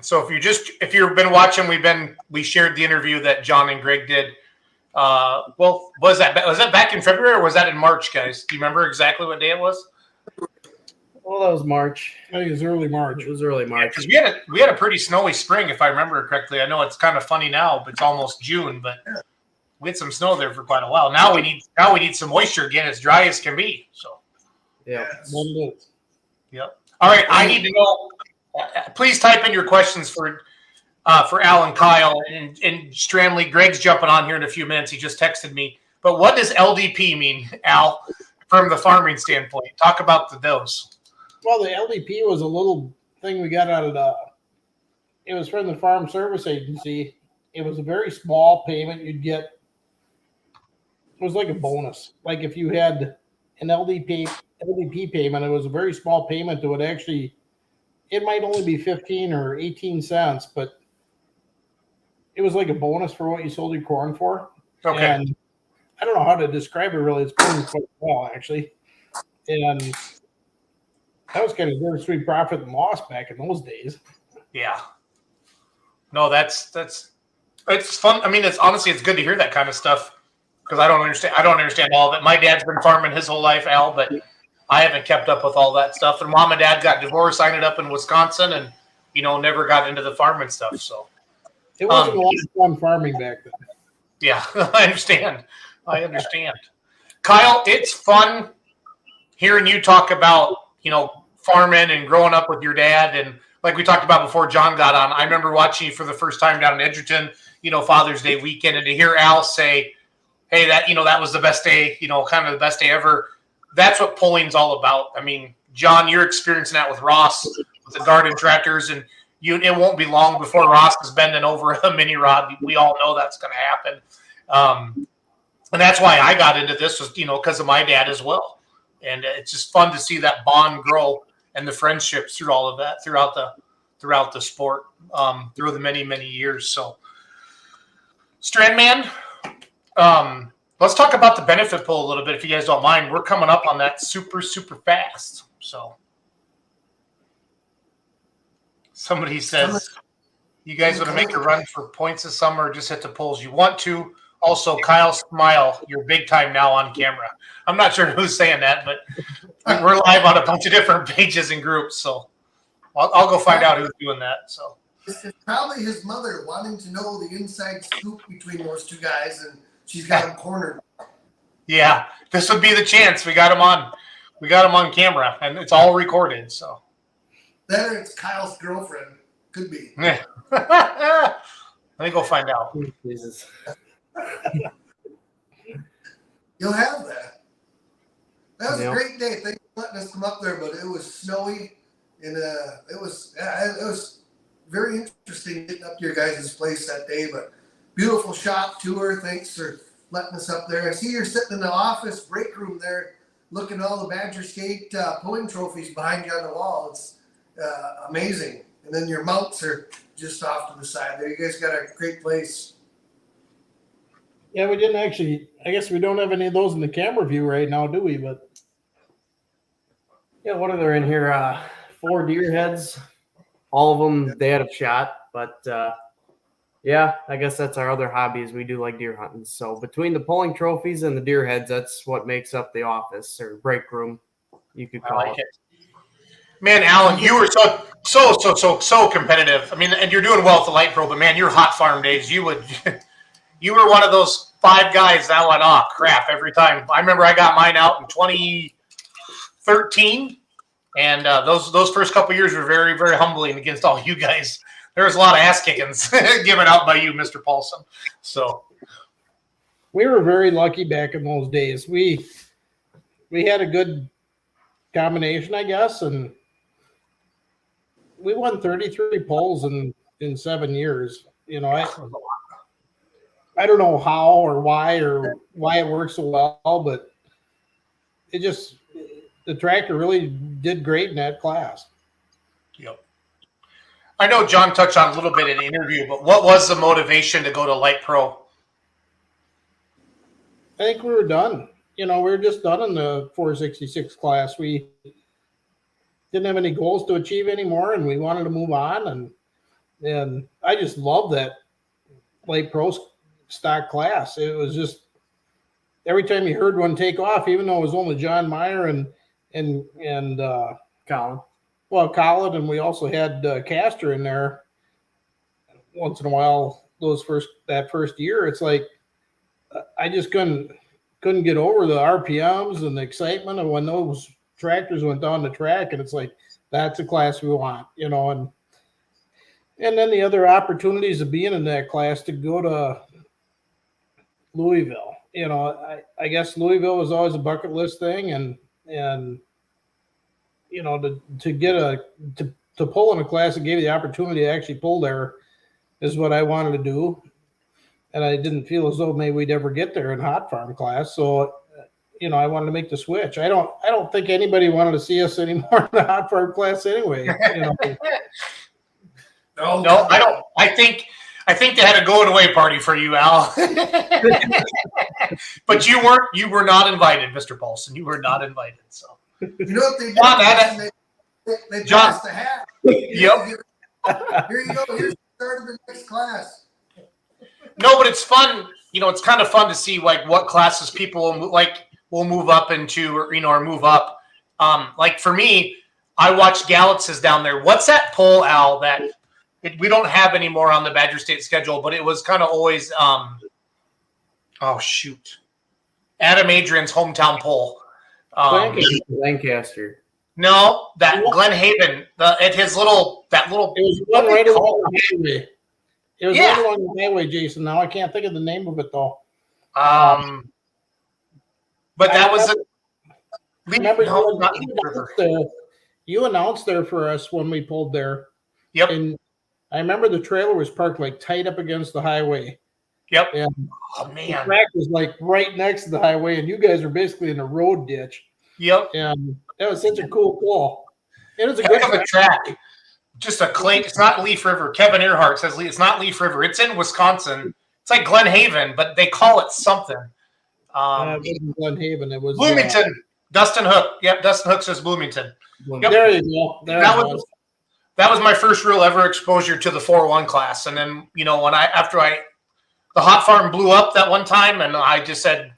[SPEAKER 1] So if you've been watching, we shared the interview that John and Greg did. Was that back in February or was that in March, guys? Do you remember exactly what day it was?
[SPEAKER 2] Well, that was March. I think it was early March.
[SPEAKER 8] It was early March.
[SPEAKER 1] Because we had a pretty snowy spring, if I remember correctly. I know it's kind of funny now, but it's almost June, but we had some snow there for quite a while. Now we need some moisture again, as dry as can be. So
[SPEAKER 8] Yeah.
[SPEAKER 1] yep. All right, I need to know. Please type in your questions for Al and Kyle and Stranley. Greg's jumping on here in a few minutes. He just texted me. But what does LDP mean, Al, from the farming standpoint? Talk about the dose.
[SPEAKER 2] Well, the LDP was a little thing we got out of it was from the Farm Service Agency. It was a very small payment you'd get. It was like a bonus. Like if you had an LDP payment, it was a very small payment that would actually, it might only be 15 or 18 cents, but it was like a bonus for what you sold your corn for.
[SPEAKER 1] Okay.
[SPEAKER 2] And I don't know how to describe it really. It's going quite well, actually. And that was kind of bittersweet profit and loss back in those days.
[SPEAKER 1] Yeah. No, it's fun. I mean, it's good to hear that kind of stuff because I don't understand all of it. My dad's been farming his whole life, Al, but I haven't kept up with all that stuff. And Mom and Dad got divorced, I ended up in Wisconsin, and never got into the farming stuff. So
[SPEAKER 2] it wasn't a lot of fun farming back then.
[SPEAKER 1] Yeah, I understand. Kyle, it's fun hearing you talk about farming and growing up with your dad, and like we talked about before John got on. I remember watching you for the first time down in Edgerton, Father's Day weekend, and to hear Al say, hey, that that was the best day, kind of the best day ever. That's what pulling's all about. I mean, John, you're experiencing that with Ross with the garden tractors, and it won't be long before Ross is bending over a mini rod. We all know that's going to happen. And that's why I got into this was, because of my dad as well. And it's just fun to see that bond grow and the friendships through all of that throughout the sport, through the many, many years. So Strandman, let's talk about the benefit pool a little bit, if you guys don't mind. We're coming up on that super, super fast. So somebody says, you guys want to make a run for points this summer or just hit the polls you want to. Also, Kyle Smile, you're big time now on camera. I'm not sure who's saying that, but we're live on a bunch of different pages and groups. So I'll go find out who's doing that. So
[SPEAKER 4] It's probably his mother wanting to know the inside scoop between those two guys, and she's got him cornered.
[SPEAKER 1] yeah, this would be the chance. We got him on camera, and it's all recorded. So
[SPEAKER 4] Then it's Kyle's girlfriend. Could be.
[SPEAKER 1] let me go find out.
[SPEAKER 8] Jesus.
[SPEAKER 4] You'll have that. That was
[SPEAKER 8] Yeah.
[SPEAKER 4] a great day. Thanks for letting us come up there, but it was snowy, and it was very interesting getting up to your guys' place that day. But beautiful shop tour. Thanks for letting us up there. I see you're sitting in the office break room there, looking at all the Badger Skate pulling trophies behind you on the wall. It's amazing. And then your mounts are just off to the side there. You guys got a great place.
[SPEAKER 2] Yeah, we didn't actually. I guess we don't have any of those in the camera view right now, do we? But
[SPEAKER 8] Yeah, what are there in here? 4 deer heads. All of them, they had a shot. But yeah, I guess that's our other hobby is we do like deer hunting. So between the pulling trophies and the deer heads, that's what makes up the office or break room, you could
[SPEAKER 1] I
[SPEAKER 8] call
[SPEAKER 1] like
[SPEAKER 8] it.
[SPEAKER 1] it. Man, Alan, you were so competitive. I mean, and you're doing well with the Light Pro, but man, your hot farm days, you were one of those 5 guys that went off crap every time. I remember I got mine out in 2013, and those first couple of years were very, very humbling against all you guys. There was a lot of ass kickings given out by you, Mr. Paulson. So
[SPEAKER 2] we were very lucky back in those days. We had a good combination, I guess, and we won 33 polls in 7 years. I don't know how or why it works so well, but the tractor really did great in that class.
[SPEAKER 1] yep. I know John touched on a little bit in the interview, but what was the motivation to go to Light Pro?
[SPEAKER 2] I think we were done. We were just done in the 466 class. We didn't have any goals to achieve anymore, and we wanted to move on. And I just love that Light Pro stock class. It was just every time you heard one take off, even though it was only John Meyer and
[SPEAKER 8] Colin.
[SPEAKER 2] Well, Colin, and we also had Castor in there once in a while. That first year, it's like I just couldn't get over the RPMs and the excitement of when those tractors went down the track, and it's like that's a class we want, and then the other opportunities of being in that class to go to Louisville. I guess Louisville was always a bucket list thing, and to get to pull in a class that gave you the opportunity to actually pull there is what I wanted to do. And I didn't feel as though maybe we'd ever get there in hot farm class. So, I wanted to make the switch. I don't think anybody wanted to see us anymore in the hot farm class anyway.
[SPEAKER 1] No, I don't. I think they had a going away party for you, Al. But you were not invited, Mr. Paulson. You were not invited. So
[SPEAKER 4] You know what they did?
[SPEAKER 1] John,
[SPEAKER 4] They
[SPEAKER 1] John.
[SPEAKER 4] passed the hat.
[SPEAKER 1] Yep.
[SPEAKER 4] Here you go. Here's the start of the next class.
[SPEAKER 1] No, but it's fun. It's kind of fun to see like what classes people will move up into, or move up. Like for me, I watched Galaxy's down there. What's that pole, Al, that we don't have anymore on the Badger State schedule, but it was kind of always Adam Adrian's hometown pole.
[SPEAKER 8] Lancaster.
[SPEAKER 1] No, that Glen Haven, at his little.
[SPEAKER 2] It was one right along the highway. It was right along the highway, Jason. Now I can't think of the name of it though.
[SPEAKER 1] But that was a
[SPEAKER 2] Remember,
[SPEAKER 1] no, not Leaf River.
[SPEAKER 2] you announced there for us when we pulled there.
[SPEAKER 1] Yep.
[SPEAKER 2] And I remember the trailer was parked like tight up against the highway.
[SPEAKER 1] Yep.
[SPEAKER 2] And
[SPEAKER 1] Oh
[SPEAKER 2] the
[SPEAKER 1] man.
[SPEAKER 2] track was like right next to the highway, and you guys were basically in a road ditch.
[SPEAKER 1] Yep.
[SPEAKER 2] And that was such a cool pull. It was a
[SPEAKER 1] Heck
[SPEAKER 2] good
[SPEAKER 1] of a track. Just a clay. It's not Leaf River. Kevin Earhart says it's not Leaf River. It's in Wisconsin. It's like Glen Haven, but they call it something.
[SPEAKER 2] It wasn't Glen Haven. It was
[SPEAKER 1] Bloomington. Dustin Hook. Yep, Dustin Hook says Bloomington. Yep.
[SPEAKER 2] There you go.
[SPEAKER 1] That was my first real ever exposure to the 4-1 class. And then, you know, the hot farm blew up that one time, and I just said,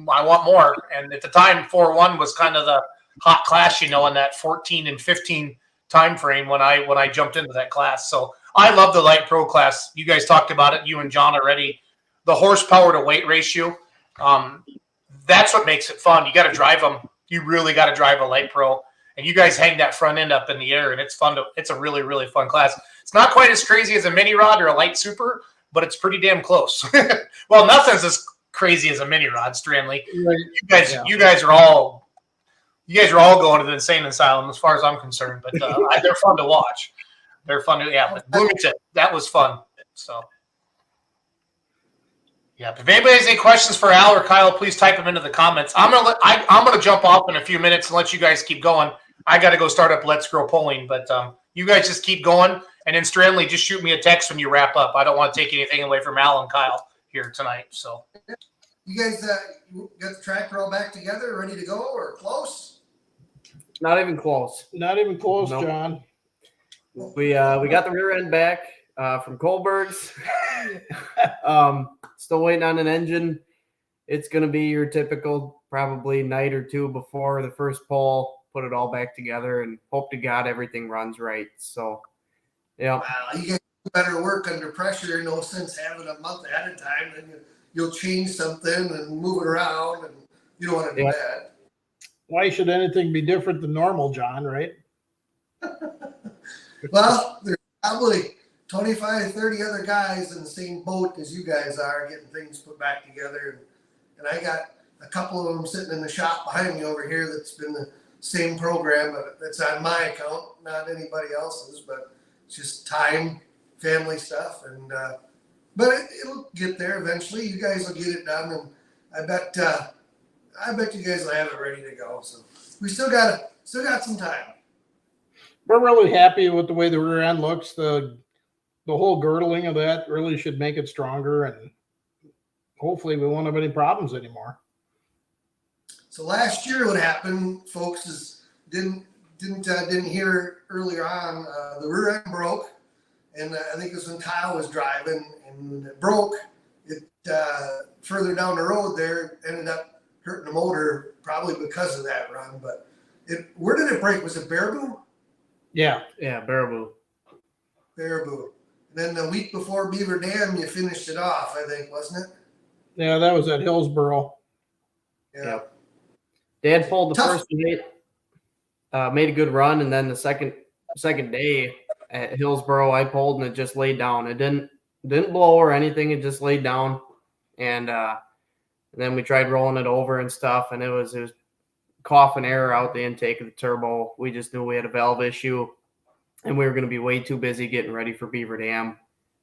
[SPEAKER 1] I want more. And at the time, 4-1 was kind of the hot class, you know, in that 14 and 15 time frame when I jumped into that class. So I love the light pro class. You guys talked about it, you and John already. The horsepower to weight ratio, that's what makes it fun. You got to drive them. You really got to drive a light pro. And you guys hang that front end up in the air, and it's fun. It's a really, really fun class. It's not quite as crazy as a mini rod or a light super, but it's pretty damn close. Well, nothing's as crazy as a mini rod, Stranley.
[SPEAKER 2] Right.
[SPEAKER 1] You guys are all going to the insane asylum as far as I'm concerned. But they're fun to watch. They're fun to But Bloomington, that was fun. So. Yeah, if anybody has any questions for Al or Kyle, please type them into the comments. I'm gonna jump off in a few minutes and let you guys keep going. I got to go start up Let's Grow Polling, but you guys just keep going, and then Stranley, just shoot me a text when you wrap up. I don't want to take anything away from Al and Kyle here tonight. So,
[SPEAKER 4] You guys got the tractor all back together, ready to go, or close?
[SPEAKER 8] Not even close.
[SPEAKER 2] Not even close,
[SPEAKER 8] Nope.
[SPEAKER 2] John.
[SPEAKER 8] We got the rear end back from Kohlberg's. Still waiting on an engine. It's going to be your typical probably night or two before the first pull, put it all back together, and hope to God everything runs right. So, yeah.
[SPEAKER 4] Wow, you guys do better work under pressure. No sense having a month ahead of time. Then you'll change something and move it around, and you don't want to do that.
[SPEAKER 2] Why should anything be different than normal, John, right?
[SPEAKER 4] Well, there's probably 25, 30 other guys in the same boat as you guys are, getting things put back together. And I got a couple of them sitting in the shop behind me over here that's been the same program, but that's on my account, not anybody else's, but it's just time, family stuff. And but it'll get there eventually. You guys will get it done, and I bet you guys will have it ready to go. So we still got some time.
[SPEAKER 2] We're really happy with the way the rear end looks. The whole girdling of that really should make it stronger, and hopefully we won't have any problems anymore.
[SPEAKER 4] So last year, what happened, folks, is didn't hear earlier on. The rear end broke, and I think it was when Kyle was driving, and when it broke, it further down the road there ended up hurting the motor, probably because of that run. But where did it break? Was it Baraboo?
[SPEAKER 2] Yeah,
[SPEAKER 8] Baraboo.
[SPEAKER 4] Baraboo. And then the week before Beaver Dam, you finished it off, I think, wasn't it?
[SPEAKER 2] Yeah, that was at Hillsboro.
[SPEAKER 4] Yeah.
[SPEAKER 8] Yep. Dad pulled the
[SPEAKER 4] Tough.
[SPEAKER 8] first night, made a good run, and then the second day at Hillsboro, I pulled and it just laid down. It didn't blow or anything. It just laid down, and then we tried rolling it over and stuff, and it was coughing air out the intake of the turbo. We just knew we had a valve issue, and we were going to be way too busy getting ready for Beaver Dam.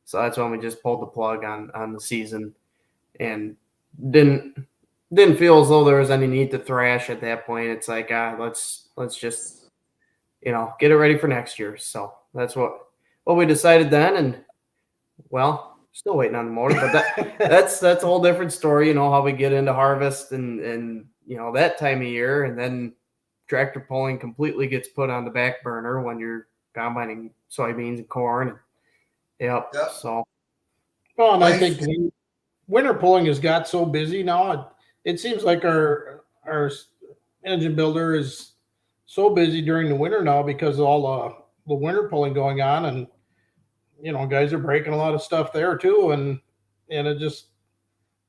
[SPEAKER 8] So that's when we just pulled the plug on the season, and didn't feel as though there was any need to thrash at that point. It's like, let's just, get it ready for next year. So that's what we decided then. And well, still waiting on the motor, but that's a whole different story. How we get into harvest and that time of year, and then tractor pulling completely gets put on the back burner when you're combining soybeans and corn. Yep. So.
[SPEAKER 2] Well, and I think winter pulling has got so busy now. It seems like our engine builder is so busy during the winter now because of all the winter pulling going on, and guys are breaking a lot of stuff there too, and it just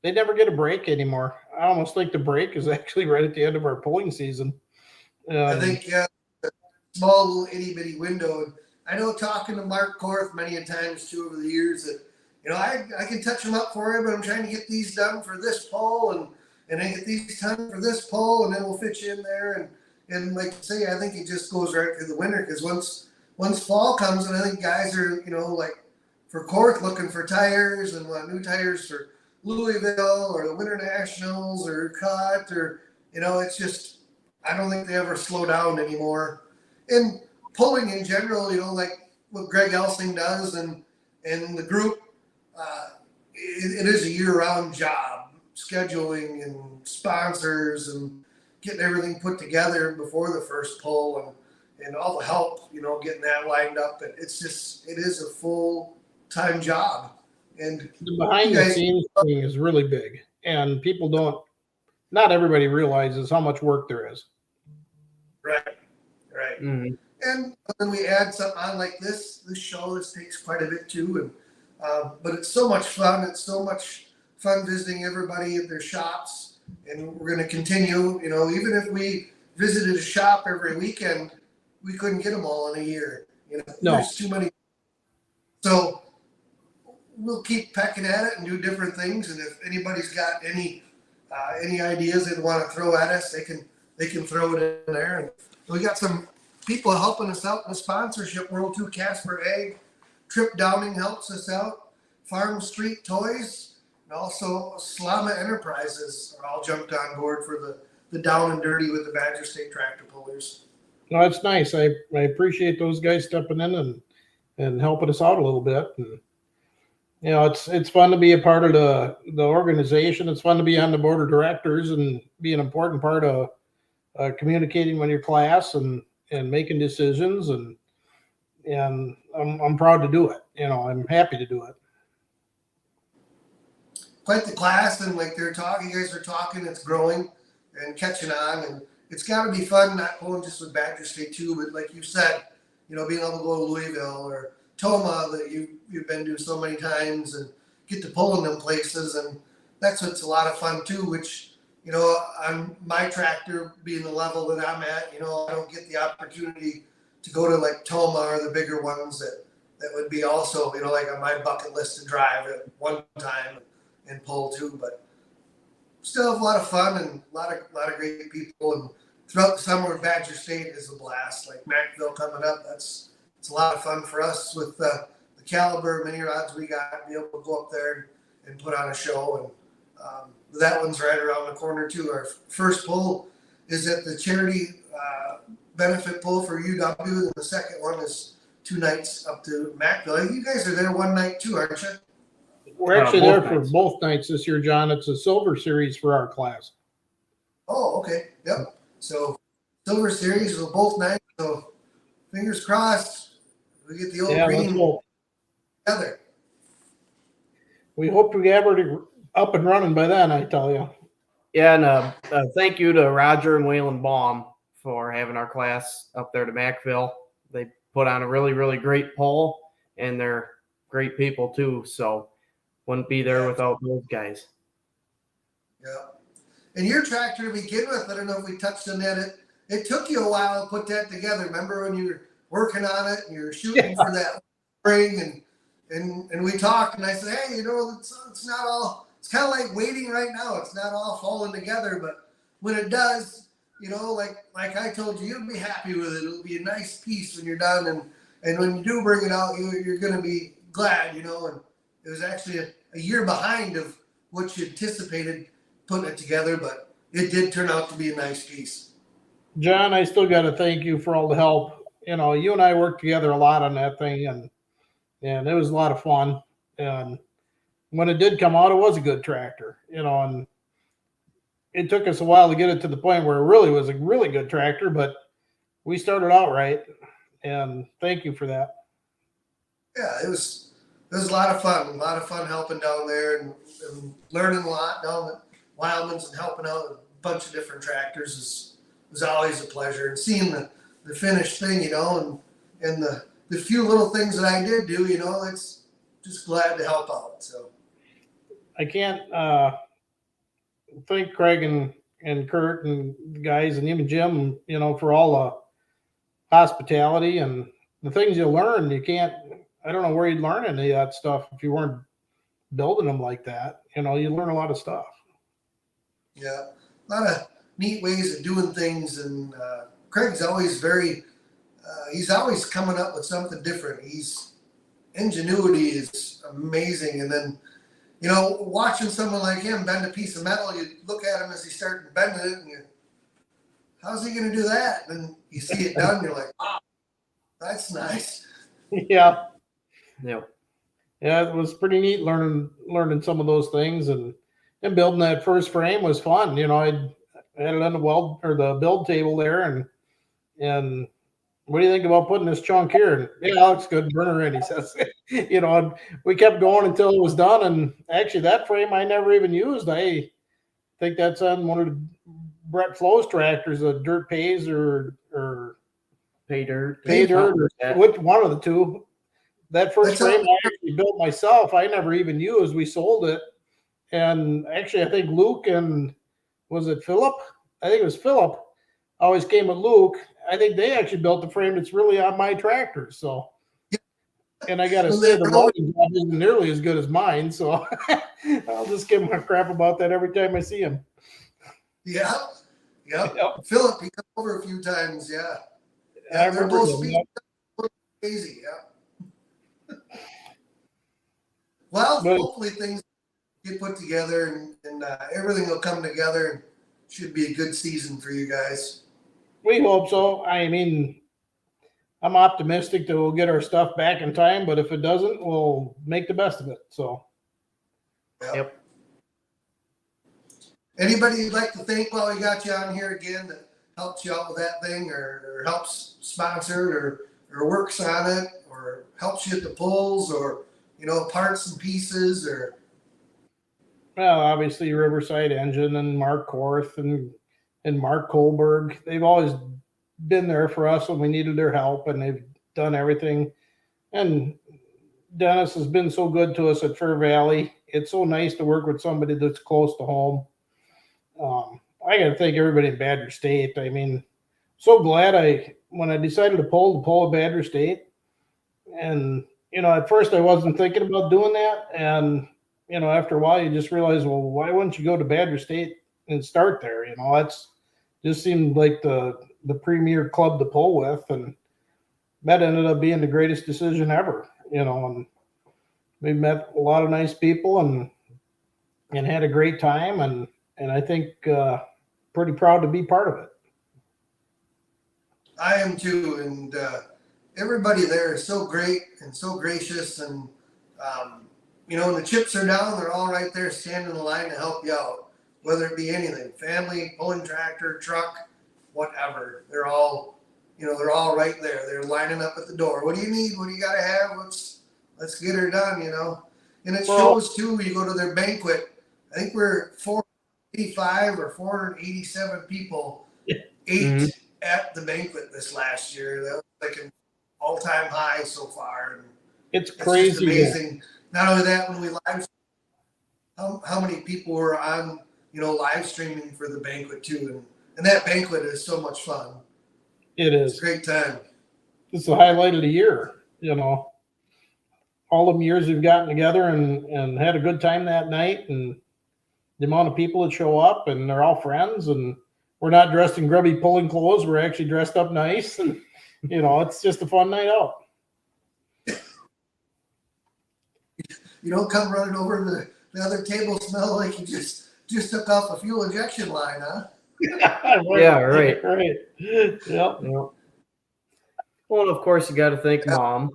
[SPEAKER 2] they never get a break anymore. I almost think the break is actually right at the end of our pulling season.
[SPEAKER 4] I think a small little itty bitty window. And I know talking to Mark Korth many a times too over the years that I can touch them up for you, but I'm trying to get these done for this pole and I get these done for this pole, and then we'll fit you in there. And like I say, I think it just goes right through the winter, because once fall comes, and I think guys are, like for Cork looking for tires and want new tires for Louisville or the Winter Nationals or Cut, or, it's just, I don't think they ever slow down anymore. And pulling in general, like what Greg Elsing does and the group, it is a year-round job, scheduling and sponsors and getting everything put together before the first pull, and all the help, getting that lined up. And it is a full-time job. And
[SPEAKER 2] The behind the scenes thing is really big, and not everybody realizes how much work there is.
[SPEAKER 4] Right.
[SPEAKER 8] Mhm.
[SPEAKER 4] And then we add something on like this show. This takes quite a bit too, but it's so much fun. It's so much fun visiting everybody at their shops, and we're going to continue. Even if we visited a shop every weekend, we couldn't get them all in a year.
[SPEAKER 2] No.
[SPEAKER 4] There's too many. So we'll keep pecking at it and do different things. And if anybody's got any ideas they'd want to throw at us, they can throw it in there. And we got some people helping us out in the sponsorship world too. Casper Egg, Trip Downing helps us out. Farm Street Toys, and also Slama Enterprises are all jumped on board for the down and dirty with the Badger State tractor pullers.
[SPEAKER 2] No, it's nice. I appreciate those guys stepping in and helping us out a little bit. And it's fun to be a part of the organization. It's fun to be on the board of directors and be an important part of communicating with your class and making decisions. And I'm proud to do it. I'm happy to do it.
[SPEAKER 4] Quite the class, and like you guys are talking, it's growing and catching on, and it's got to be fun not pulling just with Badger State too, but like you said, being able to go to Louisville or Toma that you've been to so many times and get to pull in them places, and that's what's a lot of fun too. Which on my tractor being the level that I'm at, I don't get the opportunity to go to like Toma or the bigger ones that would be also like on my bucket list to drive at one time and pull too, but still have a lot of fun and a lot of great people. And throughout the summer, Badger State is a blast. Like Mackville coming up, it's a lot of fun for us with the caliber mini rods we got. Be able to go up there and put on a show, and that one's right around the corner too. Our first pull is at the charity benefit pull for UW, and the second one is 2 nights up to Mackville. You guys are there one night too, aren't you?
[SPEAKER 2] We're actually there for both nights this year, John. It's a silver series for our class.
[SPEAKER 4] Oh, okay. Yep. So silver series for both nights. So fingers crossed we get the old green together.
[SPEAKER 2] We hope we have it up and running by then, I tell you.
[SPEAKER 8] Yeah, and thank you to Roger and Waylon Baum for having our class up there to Mackville. They put on a really, really great poll, and they're great people too. So wouldn't be there without those guys.
[SPEAKER 4] Yeah. And your tractor to begin with, I don't know if we touched on that. It took you a while to put that together. Remember when you were working on it and you were shooting for that spring, and we talked, and I said, hey, it's not all. It's kind of like waiting right now. It's not all falling together, but when it does, like I told you, you'll be happy with it. It'll be a nice piece when you're done, and when you do bring it out, you're going to be glad, And it was actually a year behind of what you anticipated putting it together, but it did turn out to be a nice piece.
[SPEAKER 2] John, I still got to thank you for all the help. You and I worked together a lot on that thing, and it was a lot of fun. And when it did come out, it was a good tractor, and it took us a while to get it to the point where it really was a really good tractor, but we started out right, and thank you for that.
[SPEAKER 4] Yeah, it was a lot of fun helping down there and learning a lot down at Wildman's and helping out with a bunch of different tractors was always a pleasure. And seeing the finished thing, and the few little things that I did do, it's just glad to help out. So
[SPEAKER 2] I can't thank Craig and Kurt and the guys and even Jim, for all the hospitality and the things you learn. I don't know where you'd learn any of that stuff if you weren't building them like that. You learn a lot of stuff.
[SPEAKER 4] Yeah, a lot of neat ways of doing things, and Craig's always he's always coming up with something different. His ingenuity is amazing, and then watching someone like him bend a piece of metal, you look at him as he's starting to bend it, and how's he going to do that? And you see it done, you're like, wow, that's nice.
[SPEAKER 2] Yeah.
[SPEAKER 8] Yeah.
[SPEAKER 2] Yeah, it was pretty neat learning some of those things, and building that first frame was fun. I had it on the build table there, and what do you think about putting this chunk here? And yeah, that looks good, burner in, he says. And we kept going until it was done. And actually, that frame I never even used. I think that's on one of the Brett Flo's tractors, a Dirt Pays or
[SPEAKER 8] Pay dirt.
[SPEAKER 2] or which one of the two. That first
[SPEAKER 4] That's
[SPEAKER 2] frame I actually built myself. I never even used. We sold it. And actually, I think Luke and was it Philip? I think it was Philip. Always came with Luke. I think they actually built the frame that's really on my tractor. So, and I got to say, the welding job isn't nearly as good as mine. So, I'll just give him a crap about that every time I see him.
[SPEAKER 4] Yeah. Yep. Philip, he come over a few times. Yeah.
[SPEAKER 2] I
[SPEAKER 4] They're
[SPEAKER 2] remember
[SPEAKER 4] both
[SPEAKER 2] him,
[SPEAKER 4] crazy. Yeah. Well,
[SPEAKER 2] But-
[SPEAKER 4] hopefully things get put together and everything will come together and should be a good season for you guys.
[SPEAKER 2] We hope so. I mean, I'm optimistic that we'll get our stuff back in time, but if it doesn't, we'll make the best of it. So,
[SPEAKER 8] Yep.
[SPEAKER 4] Anybody you'd like to thank while we got you on here again that helps you out with that thing or helps sponsor it or works on it or helps you at the pulls or, parts and pieces or.
[SPEAKER 2] well, obviously Riverside Engine and Mark Korth and Mark Kohlberg, they've always been there for us when we needed their help, and they've done everything. And Dennis has been so good to us at Fair Valley. It's so nice to work with somebody that's close to home. I got to thank everybody in Badger State. I mean, so glad when I decided to pull at Badger State. And, at first I wasn't thinking about doing that. And, after a while you just realize, well, why wouldn't you go to Badger State and start there? That's just seemed like the premier club to pull with. And that ended up being the greatest decision ever, and we met a lot of nice people and had a great time. And I think, pretty proud to be part of it.
[SPEAKER 4] I am too, and everybody there is so great and so gracious, and when the chips are down, they're all right there standing in the line to help you out, whether it be anything, family, pulling tractor, truck, whatever. They're all right there. They're lining up at the door. What do you need? What do you got to have? Let's get her done, And it shows too. You go to their banquet. I think we're 485 or 487 people ate at the banquet this last year. That was like an all-time high so far. And
[SPEAKER 2] it's
[SPEAKER 4] just
[SPEAKER 2] crazy.
[SPEAKER 4] amazing. Not only that, when we live, how many people were on, live streaming for the banquet too. And that banquet is so much fun.
[SPEAKER 2] It
[SPEAKER 4] It's
[SPEAKER 2] is.
[SPEAKER 4] a great time.
[SPEAKER 2] It's the highlight of the year, all them years we've gotten together and had a good time that night, and the amount of people that show up, and they're all friends, and we're not dressed in grubby pulling clothes. We're actually dressed up nice, and it's just a fun night out.
[SPEAKER 4] You don't come running over the other table smell like you just took off a fuel injection line, huh?
[SPEAKER 8] Yeah, right.
[SPEAKER 2] Right. Yep.
[SPEAKER 8] Yep. Well, of course, you got to thank Mom.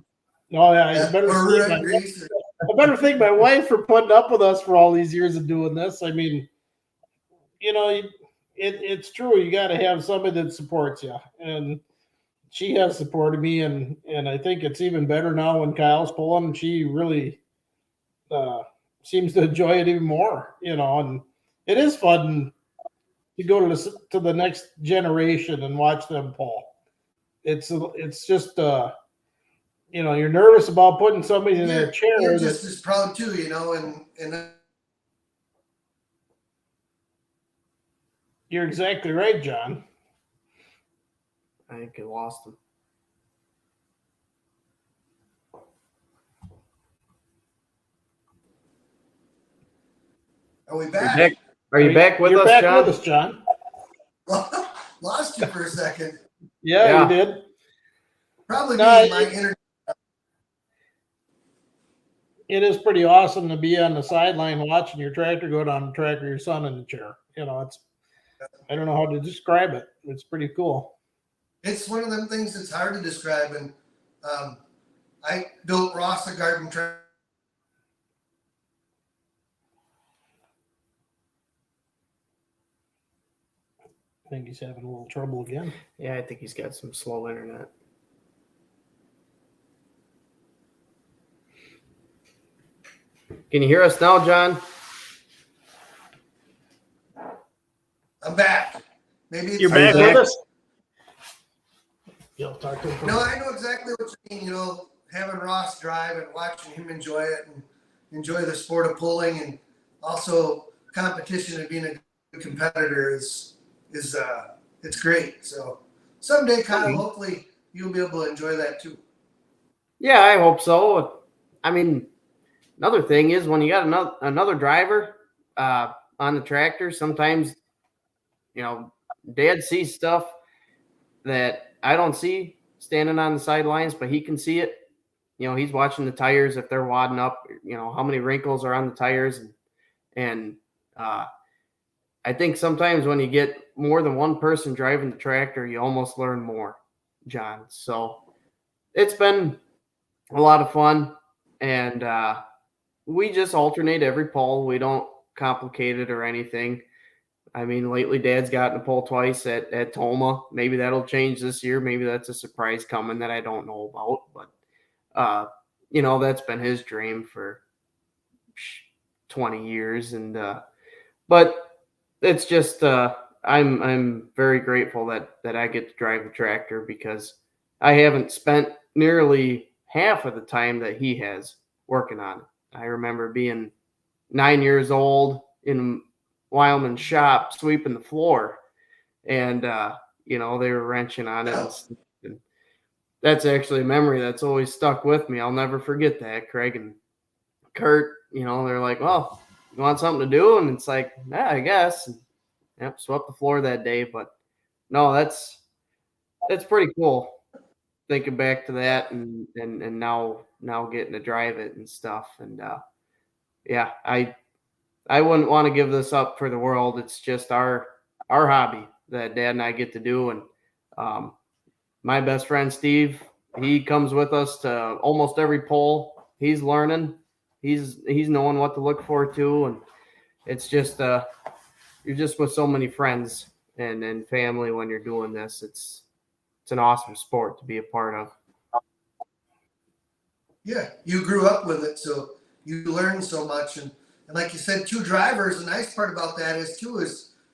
[SPEAKER 2] Oh yeah, I better thank my wife for putting up with us for all these years of doing this. I mean, it's true. You got to have somebody that supports you, and she has supported me, and I think it's even better now when Kyle's pulling. She really seems to enjoy it even more, and it is fun to go to the next generation and watch them pull. It's just you're nervous about putting somebody in a chair.
[SPEAKER 4] You're just as proud too, and
[SPEAKER 2] You're exactly right, John.
[SPEAKER 8] I think I lost him.
[SPEAKER 4] Are we
[SPEAKER 8] Are you
[SPEAKER 4] back?
[SPEAKER 8] back, are you back with
[SPEAKER 2] You're
[SPEAKER 8] us,
[SPEAKER 2] back
[SPEAKER 8] John?
[SPEAKER 2] with us, John.
[SPEAKER 4] Lost you for a second.
[SPEAKER 2] Yeah,
[SPEAKER 8] Yeah.
[SPEAKER 2] you did.
[SPEAKER 4] Probably
[SPEAKER 2] No,
[SPEAKER 4] me, my internet.
[SPEAKER 2] It is pretty awesome to be on the sideline watching your tractor go down the track with your son in the chair. You know, I don't know how to describe it. It's pretty cool.
[SPEAKER 4] It's one of them things that's hard to describe. And I built Ross a garden tractor.
[SPEAKER 2] I think he's having a little trouble again.
[SPEAKER 8] Yeah, I think he's got some slow internet. Can you hear us now, John?
[SPEAKER 4] I'm back. Maybe it's
[SPEAKER 1] You're back with us?
[SPEAKER 2] You'll talk to him.
[SPEAKER 4] No, I know exactly what you mean. You know, having Ross drive and watching him enjoy it and enjoy the sport of pulling, and also competition and being a good competitor is it's great. So someday, Kyle, hopefully you'll be able to enjoy that too.
[SPEAKER 8] Yeah, I hope so. I mean, another thing is when you got another driver on the tractor, sometimes, you know, Dad sees stuff that I don't see standing on the sidelines, but he can see it. You know, he's watching the tires if they're wadding up, you know, how many wrinkles are on the tires. And I think sometimes when you get more than one person driving the tractor, you almost learn more, John. So it's been a lot of fun. And we just alternate every pole. We don't complicate it or anything. I mean, lately Dad's gotten a pole twice at Toma. Maybe that'll change this year. Maybe that's a surprise coming that I don't know about. But, you know, that's been his dream for 20 years. And but it's just I'm very grateful that I get to drive the tractor because I haven't spent nearly half of the time that he has working on it. I remember being 9 years old in Wildman's shop sweeping the floor, and you know, they were wrenching on it and stuff. And that's actually a memory that's always stuck with me. I'll never forget that. Craig and Kurt, you know, they're like, well, you want something to do? And it's like, yeah, I guess. And, yep, swept the floor that day. But no, that's pretty cool thinking back to that and now getting to drive it and stuff. And yeah, I wouldn't want to give this up for the world. It's just our hobby that Dad and I get to do. And my best friend Steve, he comes with us to almost every pole. He's learning. He's knowing what to look for too. And it's just you're just with so many friends and family when you're doing this. It's an awesome sport to be a part of.
[SPEAKER 4] Yeah, you grew up with it, so you learn so much. And like you said, two drivers. The nice part about that is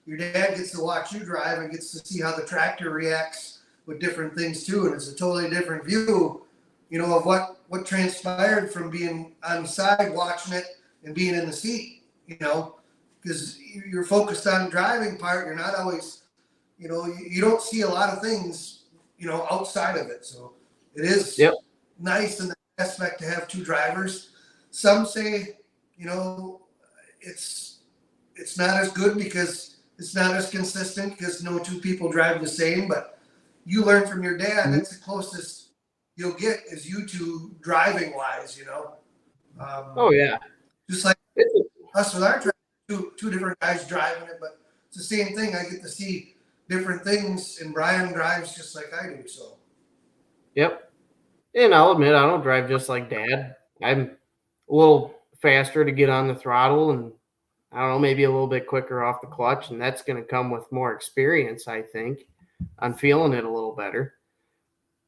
[SPEAKER 4] your dad gets to watch you drive and gets to see how the tractor reacts with different things too. And it's a totally different view, you know, of what transpired from being on the side watching it and being in the seat, you know, because you're focused on the driving part. You're not always, you know, you don't see a lot of things, you know, outside of it. So it is nice in that aspect to have two drivers. Some say, you know, it's not as good because it's not as consistent because no two people drive the same, but you learn from your dad. That's the closest you'll get is you two driving wise, you know.
[SPEAKER 8] Oh yeah.
[SPEAKER 4] Just like us with our tractor, two different guys driving it, but it's the same thing. I get to see different things, and Brian drives just like I do. So.
[SPEAKER 8] Yep. And I'll admit I don't drive just like Dad. I'm a little faster to get on the throttle and I don't know, maybe a little bit quicker off the clutch, and that's going to come with more experience, I think, on feeling it a little better.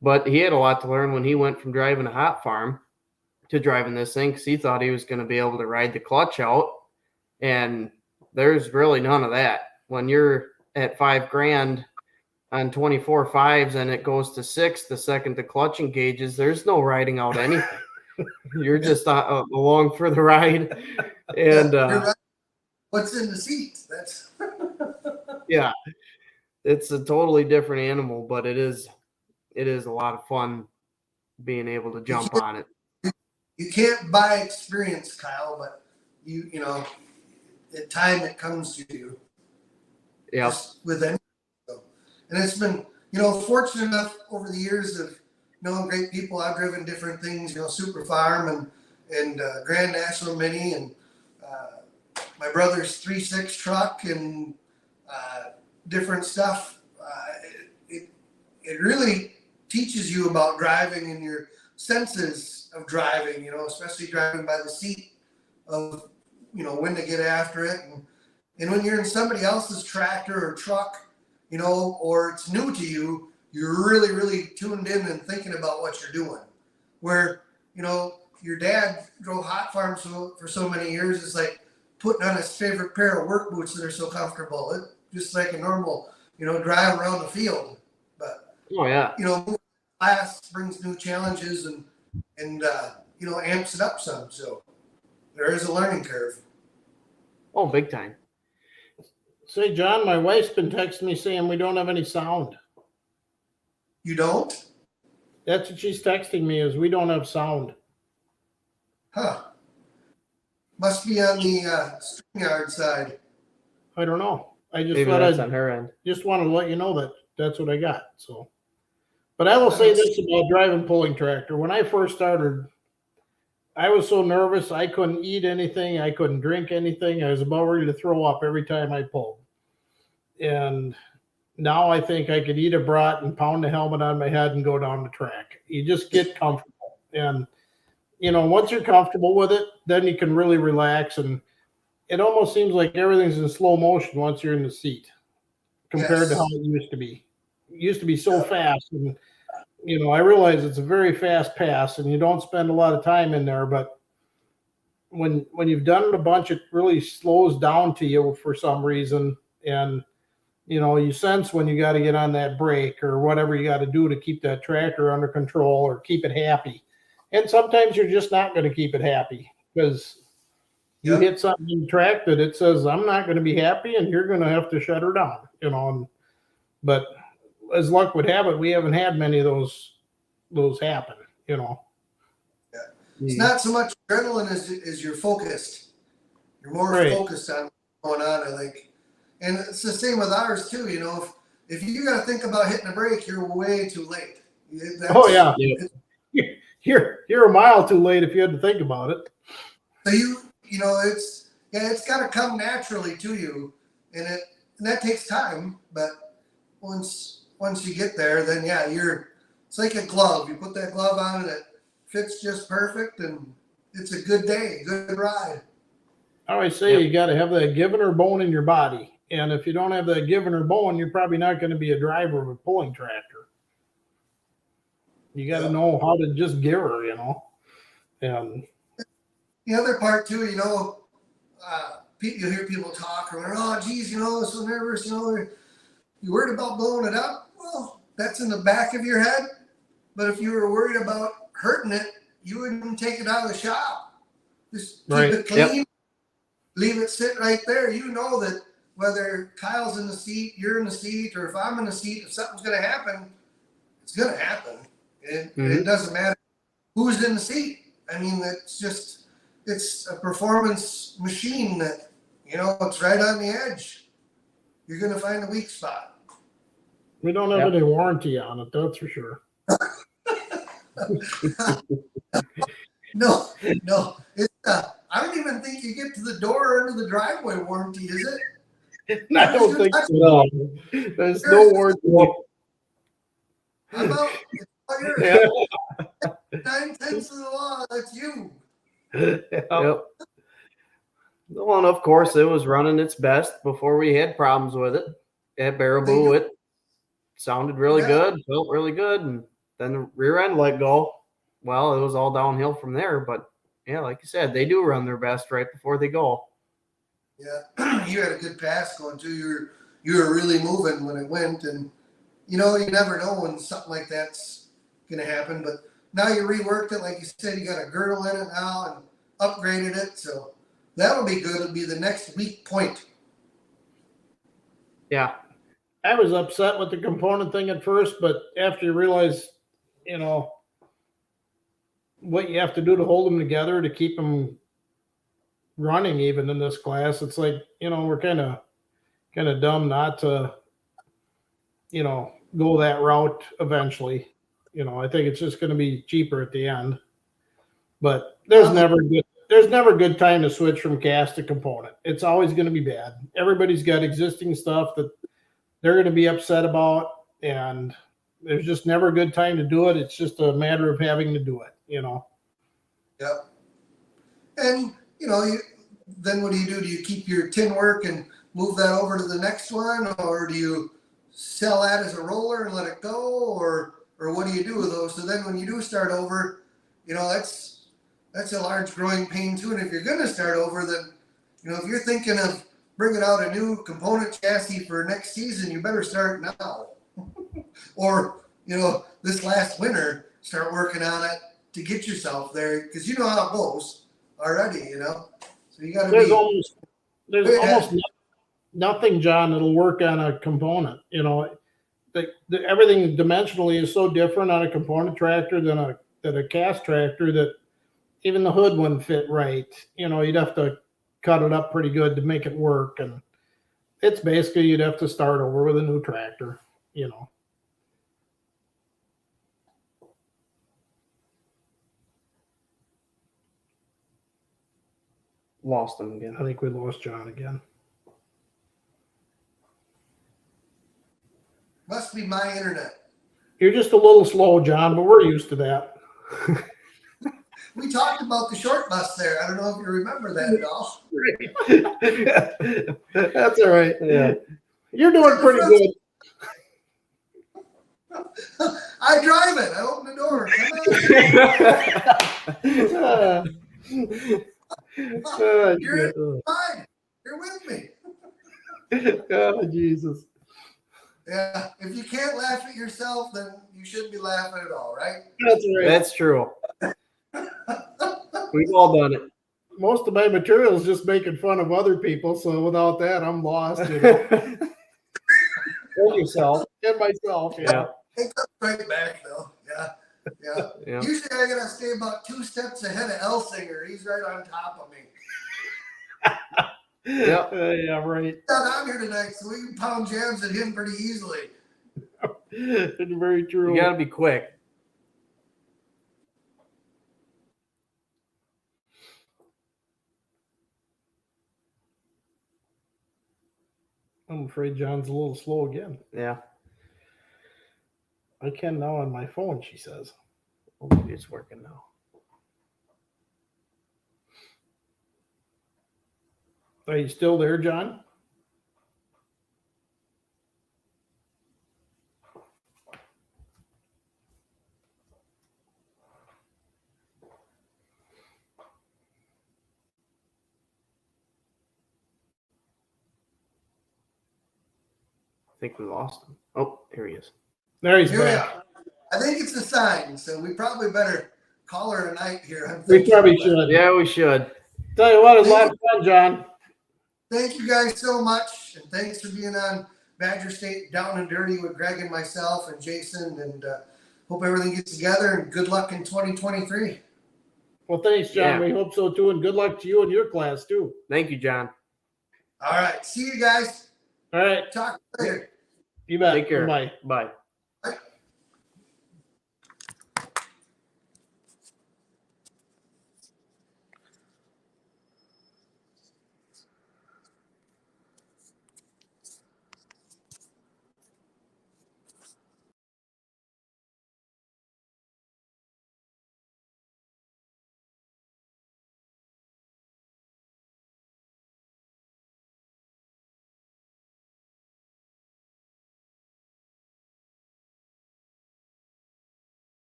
[SPEAKER 8] But he had a lot to learn when he went from driving a hot farm to driving this thing because he thought he was going to be able to ride the clutch out, and there's really none of that. When you're at $5,000 on 24 fives and it goes to 6 the second the clutch engages, there's no riding out anything. You're just along for the ride. And
[SPEAKER 4] right. What's in the seat? That's
[SPEAKER 8] yeah, it's a totally different animal, but it is a lot of fun being able to jump on it.
[SPEAKER 4] You can't buy experience, Kyle, but you know, at time it comes to you.
[SPEAKER 8] Yeah.
[SPEAKER 4] Just with any. So, and it's been, fortunate enough over the years of knowing great people. I've driven different things, Super Farm and Grand National Mini and my brother's 3.6 truck and different stuff. It really teaches you about driving and your senses of driving, especially driving by the seat of, when to get after it. And when you're in somebody else's tractor or truck, or it's new to you, you're really, really tuned in and thinking about what you're doing. Where, your dad drove hot farms for so many years, it's like putting on his favorite pair of work boots that are so comfortable. It just like a normal, drive around the field. But,
[SPEAKER 8] Oh yeah.
[SPEAKER 4] Class brings new challenges and amps it up some. So there is a learning curve.
[SPEAKER 8] Oh, big time.
[SPEAKER 2] Say, John, my wife's been texting me saying we don't have any sound.
[SPEAKER 4] You don't?
[SPEAKER 2] That's what she's texting me, is we don't have sound.
[SPEAKER 4] Huh. Must be on the string yard side.
[SPEAKER 2] I don't know. I just
[SPEAKER 8] Maybe
[SPEAKER 2] thought
[SPEAKER 8] that's
[SPEAKER 2] I
[SPEAKER 8] on her end.
[SPEAKER 2] just wanted to let you know that that's what I got. So, but I will say this about driving pulling tractor. When I first started, I was so nervous. I couldn't eat anything. I couldn't drink anything. I was about ready to throw up every time I pulled. And now I think I could eat a brat and pound the helmet on my head and go down the track. You just get comfortable. And, once you're comfortable with it, then you can really relax. And it almost seems like everything's in slow motion once you're in the seat compared to how it used to be. It used to be so fast. And, I realize it's a very fast pass and you don't spend a lot of time in there, but when you've done it a bunch, it really slows down to you for some reason. And, you sense when you got to get on that brake or whatever you got to do to keep that tractor under control or keep it happy. And sometimes you're just not going to keep it happy because you hit something in the track that it says, I'm not going to be happy and you're going to have to shut her down, but as luck would have it, we haven't had many of those happen,
[SPEAKER 4] Yeah. It's not so much adrenaline as you're focused. You're more focused on what's going on, I think. And it's the same with ours too, if you got to think about hitting a brake, you're way too late.
[SPEAKER 2] You're a mile too late if you had to think about it.
[SPEAKER 4] So it's got to come naturally to you, and that takes time. But once you get there, then it's like a glove. You put that glove on and it fits just perfect, and it's a good day, good ride.
[SPEAKER 2] I always say you got to have that given or bone in your body. And if you don't have that given or bone, you're probably not going to be a driver of a pulling tractor. You got to know how to just give her, And
[SPEAKER 4] the other part too, you hear people talk or, oh, geez, so nervous, you worried about blowing it up? Well, that's in the back of your head. But if you were worried about hurting it, you wouldn't take it out of the shop. Just keep it clean, leave it sit right there. You know that whether Kyle's in the seat, you're in the seat, or if I'm in the seat, if something's going to happen, it's going to happen. It doesn't matter who's in the seat. I mean, it's a performance machine that, it's right on the edge. You're going to find a weak spot.
[SPEAKER 2] We don't have any warranty on it, that's for sure.
[SPEAKER 4] No. It's I don't even think you get to the door or into the driveway warranty, is it?
[SPEAKER 2] I don't think so. There's no warranty.
[SPEAKER 4] How about it's all yours? 9/10 of the law, that's you.
[SPEAKER 8] Yep. Well, and of course, it was running its best before we had problems with it. At Baraboo, it sounded really good, felt really good, and then the rear end let go. Well, it was all downhill from there. But like you said, they do run their best right before they go.
[SPEAKER 4] Yeah, you had a good pass going too. You were really moving when it went, and you never know when something like that's gonna happen. But now you reworked it, like you said, you got a girdle in it now and upgraded it, so that'll be good. It'll be the next weak point.
[SPEAKER 8] Yeah.
[SPEAKER 2] I was upset with the component thing at first, but after you realize, what you have to do to hold them together to keep them running even in this class. It's like, we're kind of dumb not to, go that route eventually. I think it's just going to be cheaper at the end. But there's never good time to switch from cast to component. It's always going to be bad. Everybody's got existing stuff that they're going to be upset about, and there's just never a good time to do it. It's just a matter of having to do it.
[SPEAKER 4] Yep. And then what do? Do you keep your tin work and move that over to the next one, or do you sell that as a roller and let it go, or what do you do with those? So then when you do start over, that's a large growing pain too. And if you're going to start over, then if you're thinking of bringing out a new component chassis for next season, you better start now, or this last winter, start working on it to get yourself there, because you know how it goes already. So you got to
[SPEAKER 2] There's
[SPEAKER 4] be.
[SPEAKER 2] almost nothing, John, that'll work on a component. Everything dimensionally is so different on a component tractor than a cast tractor that even the hood wouldn't fit right. You'd have to cut it up pretty good to make it work, and it's basically you'd have to start over with a new tractor.
[SPEAKER 8] Lost them again.
[SPEAKER 2] I think we lost John again.
[SPEAKER 4] Must be my internet.
[SPEAKER 2] You're just a little slow, John, but we're used to that.
[SPEAKER 4] We talked about the short bus there. I don't know if you remember that at all.
[SPEAKER 2] That's all right. Yeah. You're doing pretty good.
[SPEAKER 4] I drive it. I open the door. You're fine. You're with me.
[SPEAKER 2] Oh, Jesus.
[SPEAKER 4] Yeah. If you can't laugh at yourself, then you shouldn't be laughing at all, right?
[SPEAKER 2] That's right.
[SPEAKER 8] That's true. We've all done it.
[SPEAKER 2] Most of my material is just making fun of other people, so without that, I'm lost. And yourself. And myself. Yeah.
[SPEAKER 4] It comes right back, though. Yeah. Usually I gotta stay about 2 steps ahead of Elsinger. He's right on top of me.
[SPEAKER 2] Yeah, right.
[SPEAKER 4] He's not on here tonight, so we can pound jabs at him pretty easily.
[SPEAKER 2] Very true.
[SPEAKER 8] You gotta be quick.
[SPEAKER 2] I'm afraid John's a little slow again.
[SPEAKER 8] Yeah.
[SPEAKER 2] I can now on my phone, she says.
[SPEAKER 8] Oh, maybe it's working now.
[SPEAKER 2] Are you still there, John?
[SPEAKER 8] I think we lost him. Oh, here he is.
[SPEAKER 2] There he's
[SPEAKER 4] Here we
[SPEAKER 2] back.
[SPEAKER 4] are. I think it's a sign, so we probably better call her a night here.
[SPEAKER 2] We probably should.
[SPEAKER 8] Yeah, we should.
[SPEAKER 2] Tell you what, it was a lot of fun, John.
[SPEAKER 4] Thank you guys so much, and thanks for being on Badger State Down and Dirty with Greg and myself and Jason, and hope everything gets together, and good luck in 2023.
[SPEAKER 2] Well, thanks, John.
[SPEAKER 8] Yeah.
[SPEAKER 2] We hope so, too, and good luck to you and your class, too.
[SPEAKER 8] Thank you, John.
[SPEAKER 4] All right. See you guys.
[SPEAKER 2] All right.
[SPEAKER 4] Talk later.
[SPEAKER 2] You bet.
[SPEAKER 8] Take care.
[SPEAKER 2] Bye.
[SPEAKER 8] Bye.